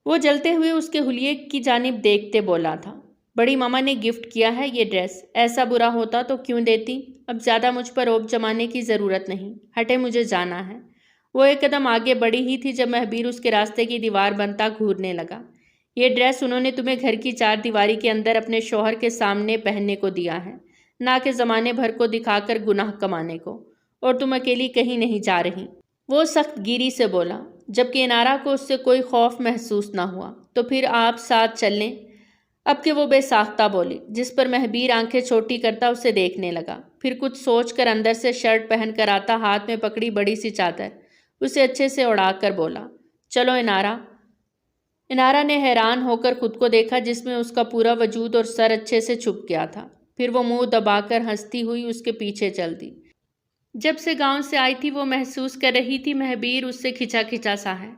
وہ جلتے ہوئے اس کے حلیے کی جانب دیکھتے بولا تھا، بڑی ماما نے گفٹ کیا ہے یہ ڈریس، ایسا برا ہوتا تو کیوں دیتی؟ اب زیادہ مجھ پر روب جمانے کی ضرورت نہیں، ہٹے مجھے جانا ہے۔ وہ ایک قدم آگے بڑھی ہی تھی جب مہبیر اس کے راستے کی دیوار بنتا گھورنے لگا۔ یہ ڈریس انہوں نے تمہیں گھر کی چار دیواری کے اندر اپنے شوہر کے سامنے پہننے کو دیا ہے، نہ کہ زمانے بھر کو دکھا کر گناہ کمانے کو، اور تم اکیلی کہیں نہیں جا رہی۔ وہ سخت گیری سے بولا، جبکہ انارہ کو اس سے کوئی خوف محسوس نہ ہوا۔ تو پھر آپ ساتھ چل لیں؟ اب کہ وہ بے ساختہ بولی، جس پر مہبیر آنکھیں چھوٹی کرتا اسے دیکھنے لگا، پھر کچھ سوچ کر اندر سے شرٹ پہن کر آتا ہاتھ میں پکڑی بڑی سی چادر اسے اچھے سے اڑا کر بولا، چلو انارہ۔ انارہ نے حیران ہو کر خود کو دیکھا جس میں اس کا پورا وجود اور سر اچھے سے چھپ گیا تھا۔ پھر وہ منہ دبا کر ہنستی ہوئی اس کے پیچھے چل دی۔ جب سے گاؤں سے آئی تھی وہ محسوس کر رہی تھی مہبیر اس سے کھچا کھچا سا ہے،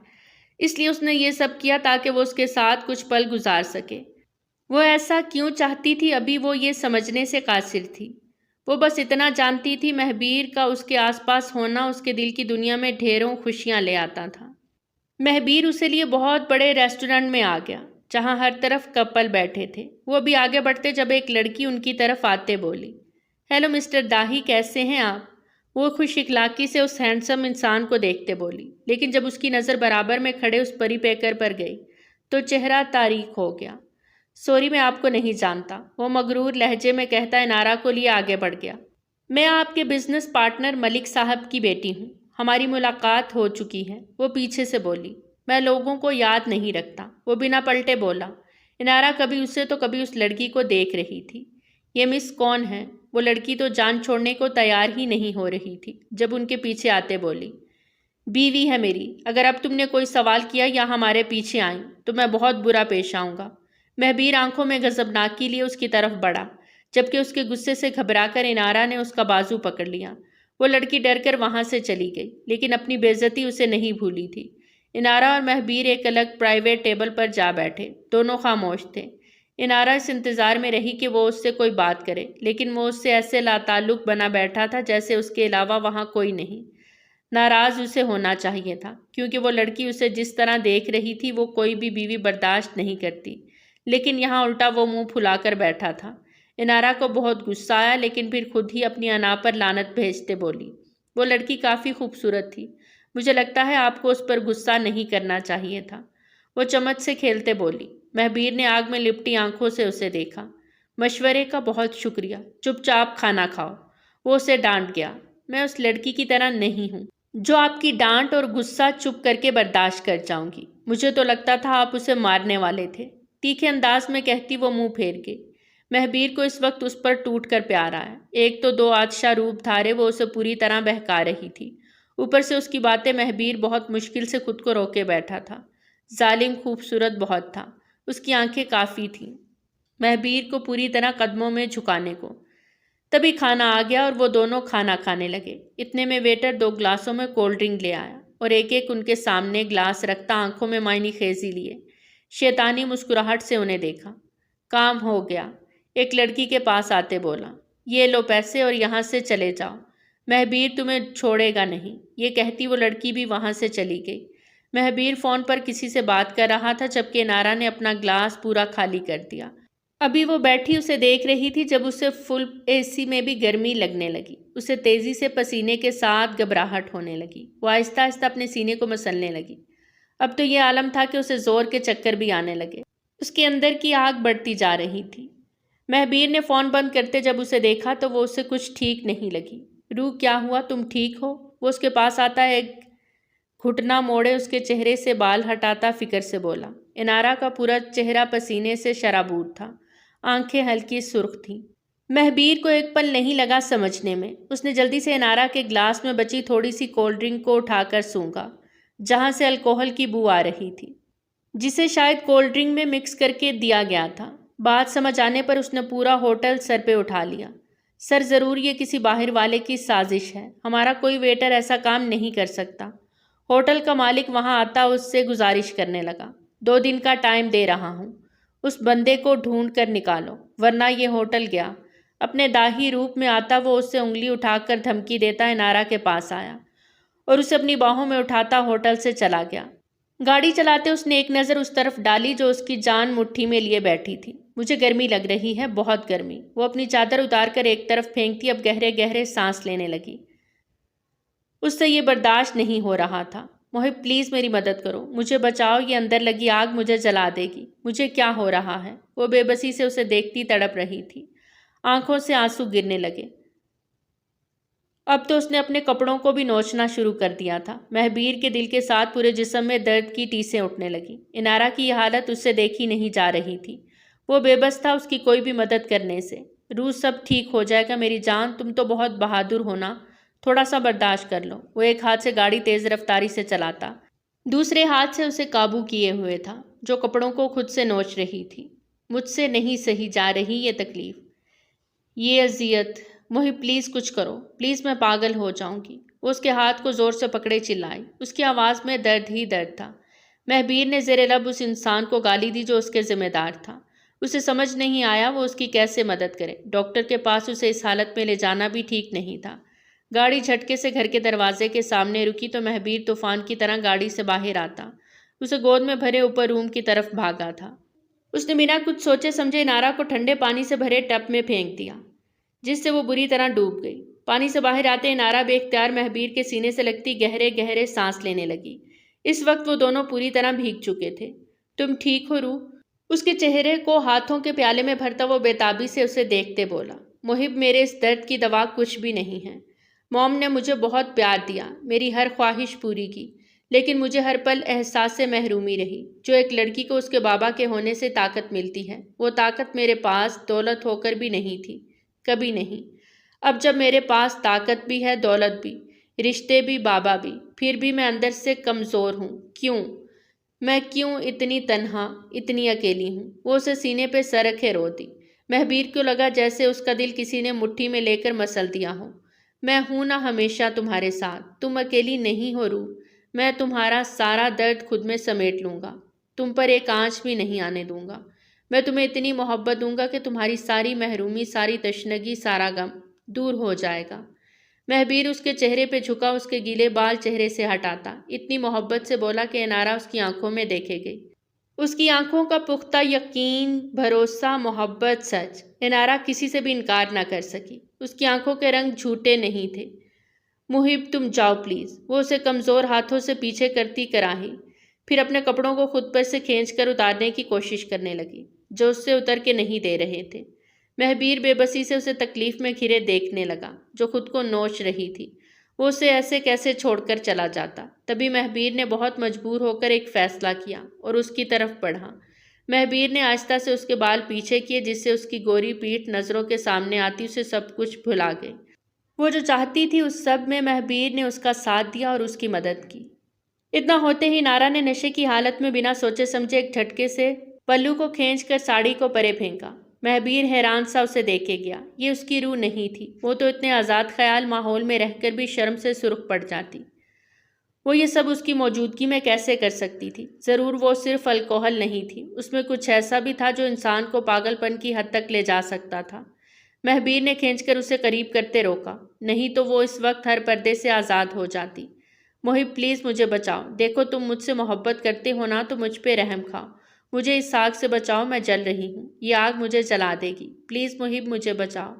اس لیے اس نے یہ سب کیا تاکہ وہ اس کے ساتھ کچھ پل گزار سکے۔ وہ ایسا کیوں چاہتی تھی ابھی وہ یہ سمجھنے سے قاصر تھی۔ وہ بس اتنا جانتی تھی مہبیر کا اس کے آس پاس ہونا اس کے دل کی دنیا میں ڈھیروں خوشیاں لے آتا تھا۔ مہبیر اسے لیے بہت بڑے ریسٹورنٹ میں آ گیا جہاں ہر طرف کپل بیٹھے تھے۔ وہ ابھی آگے بڑھتے جب ایک لڑکی ان کی طرف آتے بولی، ہیلو مسٹر داہی، کیسے ہیں آپ؟ وہ خوش اخلاقی سے اس ہینڈسم انسان کو دیکھتے بولی، لیکن جب اس کی نظر برابر میں کھڑے اس پری پیکر پر گئی تو چہرہ تاریک ہو گیا۔ سوری میں آپ کو نہیں جانتا، وہ مغرور لہجے میں کہتا انارہ کو لیے آگے بڑھ گیا۔ میں آپ کے بزنس پارٹنر ملک صاحب کی بیٹی ہوں، ہماری ملاقات ہو چکی ہے۔ وہ پیچھے سے بولی، میں لوگوں کو یاد نہیں رکھتا۔ وہ بنا پلٹے بولا۔ انارہ کبھی اسے تو کبھی اس لڑکی کو دیکھ رہی تھی۔ یہ مس کون ہے؟ وہ لڑکی تو جان چھوڑنے کو تیار ہی نہیں ہو رہی تھی جب ان کے پیچھے آتے بولی، بیوی ہے میری، اگر اب تم نے کوئی سوال کیا یا ہمارے پیچھے آئیں تو میں بہت برا پیش آؤں گا۔ مہبیر آنکھوں میں غضبناکی لیے اس کی طرف بڑھا، جبکہ اس کے غصے سے گھبرا کر انارہ نے اس کا بازو پکڑ لیا۔ وہ لڑکی ڈر کر وہاں سے چلی گئی، لیکن اپنی بے عزتی اسے نہیں بھولی تھی۔ انارہ اور مہبیر ایک الگ پرائیویٹ ٹیبل پر جا بیٹھے، دونوں خاموش تھے۔ انارہ اس انتظار میں رہی کہ وہ اس سے کوئی بات کرے، لیکن وہ اس سے ایسے لاتعلق بنا بیٹھا تھا جیسے اس کے علاوہ وہاں کوئی نہیں۔ ناراض اسے ہونا چاہیے تھا، کیونکہ وہ لڑکی اسے جس طرح دیکھ رہی تھی وہ کوئی بھی بیوی برداشت نہیں کرتی، لیکن یہاں الٹا وہ منہ پھلا کر بیٹھا تھا۔ انارہ کو بہت غصہ آیا، لیکن پھر خود ہی اپنی انا پر لعنت بھیجتے بولی، وہ لڑکی کافی خوبصورت تھی، مجھے لگتا ہے آپ کو اس پر غصہ نہیں کرنا چاہیے تھا۔ وہ چمچ سے کھیلتے بولی۔ مہبیر نے آگ میں لپٹی آنکھوں سے اسے دیکھا۔ مشورے کا بہت شکریہ، چپ چاپ کھانا کھاؤ۔ وہ اسے ڈانٹ گیا، میں اس لڑکی کی طرح نہیں ہوں جو آپ کی ڈانٹ اور غصہ چپ کر کے برداشت کر جاؤں گی، مجھے تو لگتا تھا آپ اسے مارنے والے تھے، تیکھے انداز میں کہتی وہ منہ پھیر گئی۔ مہبیر کو اس وقت اس پر ٹوٹ کر پیار آیا۔ ایک تو دو آتشاں روپ دھارے وہ اسے پوری طرح بہکا رہی تھی، اوپر سے اس کی باتیں مہبیر بہت مشکل سے خود کو روکے بیٹھا تھا۔ ظالم خوبصورت بہت تھا، اس کی آنکھیں کافی تھیں مہبیر کو پوری طرح قدموں میں جھکانے کو۔ تبھی کھانا آ گیا اور وہ دونوں کھانا کھانے لگے۔ اتنے میں ویٹر 2 گلاسوں میں کولڈ ڈرنک لے آیا اور ایک ایک ان کے سامنے گلاس رکھتا آنکھوں میں معنی خیزی لیے شیطانی مسکراہٹ سے انہیں دیکھا۔ کام ہو گیا، ایک لڑکی کے پاس آتے بولا، یہ لو پیسے اور یہاں سے چلے جاؤ، مہبیر تمہیں چھوڑے گا نہیں۔ یہ کہتی وہ لڑکی بھی وہاں سے چلی گئی۔ مہبیر فون پر کسی سے بات کر رہا تھا جبکہ انارا نے اپنا گلاس پورا خالی کر دیا۔ ابھی وہ بیٹھی اسے دیکھ رہی تھی جب اسے فل اے سی میں بھی گرمی لگنے لگی۔ اسے تیزی سے پسینے کے ساتھ گھبراہٹ ہونے لگی۔ وہ آہستہ آہستہ اپنے سینے کو مسلنے لگی۔ اب تو یہ عالم تھا کہ اسے زور کے چکر بھی آنے لگے۔ اس کے اندر کی آگ بڑھتی جا رہی تھی۔ مہبیر نے فون بند کرتے جب اسے دیکھا تو وہ اسے کچھ ٹھیک نہیں لگی۔ روح کیا ہوا، تم ٹھیک ہو؟ وہ اس کے پاس آتا ہے، ایک گھٹنا موڑے اس کے چہرے سے بال ہٹاتا فکر سے بولا۔ انارا کا پورا چہرہ پسینے سے شرابور تھا، آنکھیں ہلکی سرخ تھیں۔ مہبیر کو ایک پل نہیں لگا سمجھنے میں۔ اس نے جلدی سے انارا کے گلاس میں بچی تھوڑی سی کولڈ ڈرنک کو اٹھا کر سونگا جہاں سے الکوہل کی بو آ رہی تھی، جسے شاید کولڈ ڈرنک میں مکس کر کے دیا گیا تھا۔ بات سمجھ آنے پر اس نے پورا ہوٹل سر پہ اٹھا لیا۔ سر، ضرور یہ کسی باہر والے کی سازش ہے، ہمارا کوئی ویٹر ایسا کام نہیں کر سکتا۔ ہوٹل کا مالک وہاں آتا اس سے گزارش کرنے لگا، 2 دن کا ٹائم دے رہا ہوں، اس بندے کو ڈھونڈ کر نکالو ورنہ یہ ہوٹل گیا۔ اپنے داہی روپ میں آتا وہ اس سے انگلی اٹھا کر دھمکی دیتا انارا کے پاس آیا اور اسے اپنی باہوں میں اٹھاتا ہوٹل سے چلا گیا۔ گاڑی چلاتے اس نے ایک نظر اس طرف ڈالی جو اس کی جان مٹھی میں لیے بیٹھی تھی۔ مجھے گرمی لگ رہی ہے، بہت گرمی۔ وہ اپنی چادر اتار کر ایک طرف پھینکتی، اب گہرے گہرے سانس لینے لگی۔ اس سے یہ برداشت نہیں ہو رہا تھا۔ محب پلیز میری مدد کرو، مجھے بچاؤ، یہ اندر لگی آگ مجھے جلا دے گی، مجھے کیا ہو رہا ہے؟ وہ بے بسی سے اسے دیکھتی تڑپ رہی تھی، آنکھوں سے آنسو گرنے لگے۔ اب تو اس نے اپنے کپڑوں کو بھی نوچنا شروع کر دیا تھا۔ مہبیر کے دل کے ساتھ پورے جسم میں درد کی ٹیسیں اٹھنے لگیں۔ انارا کی یہ حالت اس سے دیکھی نہیں جا رہی تھی، وہ بے بس تھا اس کی کوئی بھی مدد کرنے سے۔ روح سب ٹھیک ہو جائے گا میری جان، تم تو بہت بہادر ہونا، تھوڑا سا برداشت کر لو۔ وہ ایک ہاتھ سے گاڑی تیز رفتاری سے چلاتا، دوسرے ہاتھ سے اسے قابو کیے ہوئے تھا جو کپڑوں کو خود سے نوچ رہی تھی۔ مجھ سے نہیں سہی جا رہی یہ تکلیف، یہ اذیت، محب پلیز کچھ کرو، پلیز میں پاگل ہو جاؤں گی۔ وہ اس کے ہاتھ کو زور سے پکڑے چلائی، اس کی آواز میں درد ہی درد تھا۔ مہبیر نے زیر لب اس انسان کو گالی دی جو اس کے ذمہ دار تھا۔ اسے سمجھ نہیں آیا وہ اس کی کیسے مدد کرے۔ ڈاکٹر کے پاس اسے اس حالت میں لے جانا بھی ٹھیک نہیں تھا۔ گاڑی جھٹکے سے گھر کے دروازے کے سامنے رکی تو مہبیر طوفان کی طرح گاڑی سے باہر آتا، اسے گود میں بھرے اوپر روم کی طرف بھاگا تھا۔ اس نے بنا کچھ سوچے سمجھے انارا کو ٹھنڈے پانی سے بھرے ٹب میں پھینک دیا جس سے وہ بری طرح ڈوب گئی۔ پانی سے باہر آتے انارا بے اختیار مہبیر کے سینے سے لگتی گہرے گہرے سانس لینے لگی۔ اس وقت وہ دونوں پوری طرح بھیگ چکے تھے۔ تم ٹھیک ہو روح؟ اس کے چہرے کو ہاتھوں کے پیالے میں بھرتا وہ بےتابی سے اسے دیکھتے بولا۔ محب میرے اس درد کی دوا کچھ بھی نہیں ہے۔ موم نے مجھے بہت پیار دیا، میری ہر خواہش پوری کی، لیکن مجھے ہر پل احساس سے محرومی رہی جو ایک لڑکی کو اس کے بابا کے ہونے سے طاقت ملتی ہے۔ وہ طاقت میرے پاس دولت ہو کر بھی نہیں تھی، کبھی نہیں۔ اب جب میرے پاس طاقت بھی ہے، دولت بھی، رشتے بھی، بابا بھی، پھر بھی میں اندر سے کمزور ہوں۔ کیوں؟ میں کیوں اتنی تنہا، اتنی اکیلی ہوں؟ وہ اسے سینے پہ سر رکھے رو دی۔ مہبیر کو لگا جیسے اس کا دل کسی نے مٹھی میں لے کر مسل دیا ہو۔ میں ہوں نا ہمیشہ تمہارے ساتھ، تم اکیلی نہیں ہو روح، میں تمہارا سارا درد خود میں سمیٹ لوں گا، تم پر ایک آنچ بھی نہیں آنے دوں گا۔ میں تمہیں اتنی محبت دوں گا کہ تمہاری ساری محرومی، ساری تشنگی، سارا غم دور ہو جائے گا۔ مہبیر اس کے چہرے پہ جھکا، اس کے گیلے بال چہرے سے ہٹاتا اتنی محبت سے بولا کہ انارا اس کی آنکھوں میں دیکھے گئی۔ اس کی آنکھوں کا پختہ یقین، بھروسہ، محبت سچ، انارا کسی سے بھی انکار نہ کر سکی۔ اس کی آنکھوں کے رنگ جھوٹے نہیں تھے۔ محب تم جاؤ پلیز، وہ اسے کمزور ہاتھوں سے پیچھے کرتی کراہی، پھر اپنے کپڑوں کو خود پر سے کھینچ کر اتارنے کی کوشش کرنے لگی جو اس سے اتر کے نہیں دے رہے تھے۔ مہبیر بے بسی سے اسے تکلیف میں گھرے دیکھنے لگا جو خود کو نوچ رہی تھی۔ وہ اسے ایسے کیسے چھوڑ کر چلا جاتا؟ تبھی مہبیر نے بہت مجبور ہو کر ایک فیصلہ کیا اور اس کی طرف بڑھا۔ مہبیر نے آہستہ سے اس کے بال پیچھے کیے جس سے اس کی گوری پیٹھ نظروں کے سامنے آتی اسے سب کچھ بھلا گئی۔ وہ جو چاہتی تھی اس سب میں مہبیر نے اس کا ساتھ دیا اور اس کی مدد کی۔ اتنا ہوتے ہی نارا نے نشے کی حالت میں بنا سوچے سمجھے ایک جھٹکے سے پلو کو کھینچ کر ساڑی کو پرے پھینکا۔ مہبیر حیران سا اسے دیکھے گیا۔ یہ اس کی روح نہیں تھی۔ وہ تو اتنے آزاد خیال ماحول میں رہ کر بھی شرم سے سرخ پڑ جاتی۔ وہ یہ سب اس کی موجودگی میں کیسے کر سکتی تھی؟ ضرور وہ صرف الکوہل نہیں تھی، اس میں کچھ ایسا بھی تھا جو انسان کو پاگل پن کی حد تک لے جا سکتا تھا۔ مہبیر نے کھینچ کر اسے قریب کرتے روکا، نہیں تو وہ اس وقت ہر پردے سے آزاد ہو جاتی۔ محب پلیز مجھے بچاؤ، دیکھو تم مجھ سے محبت کرتے ہو نا تو مجھ پہ رحم کھاؤ، مجھے اس آگ سے بچاؤ، میں جل رہی ہوں، یہ آگ مجھے جلا دے گی، پلیز محب مجھے بچاؤ۔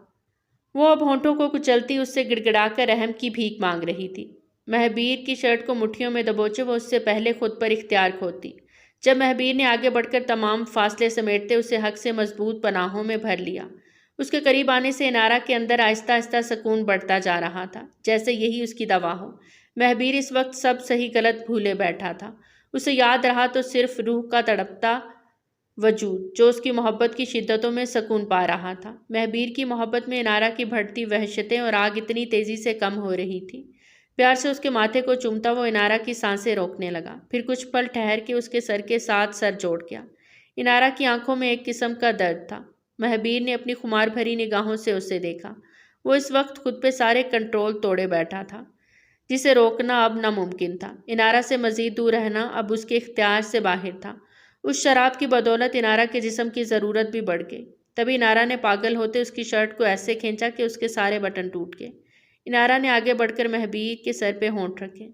وہ اب ہونٹوں کو کچلتی اس سے گڑ گڑا کر رحم کی بھیک مانگ رہی تھی۔ مہبیر کی شرٹ کو مٹھیوں میں دبوچے وہ اس سے پہلے خود پر اختیار کھوتی۔ جب مہبیر نے آگے بڑھ کر تمام فاصلے سمیٹتے اسے حق سے مضبوط پناہوں میں بھر لیا، اس کے قریب آنے سے انارا کے اندر آہستہ آہستہ سکون بڑھتا جا رہا تھا، جیسے یہی اس کی دوا ہو۔ مہبیر اس وقت سب صحیح غلط بھولے بیٹھا تھا۔ اسے یاد رہا تو صرف روح کا تڑپتا وجود جو اس کی محبت کی شدتوں میں سکون پا رہا تھا۔ مہبیر کی محبت میں انارا کی بڑھتی وحشتیں اور آگ اتنی تیزی سے کم ہو رہی تھی۔ پیار سے اس کے ماتھے کو چومتا وہ انارا کی سانسیں روکنے لگا، پھر کچھ پل ٹھہر کے اس کے سر کے ساتھ سر جوڑ گیا۔ انارا کی آنکھوں میں ایک قسم کا درد تھا۔ مہبیر نے اپنی خمار بھری نگاہوں سے اسے دیکھا۔ وہ اس وقت خود پہ سارے کنٹرول توڑے بیٹھا تھا، جسے روکنا اب ناممکن تھا۔ انارا سے مزید دور رہنا اب اس کے اختیار سے باہر تھا۔ اس شراب کی بدولت انارا کے جسم کی ضرورت بھی بڑھ گئی۔ تبھی انارا نے پاگل ہوتے اس کی شرٹ کو ایسے کھینچا کہ اس کے سارے بٹن ٹوٹ گئے۔ انارا نے آگے بڑھ کر مہبیر کے سر پہ ہونٹ رکھے۔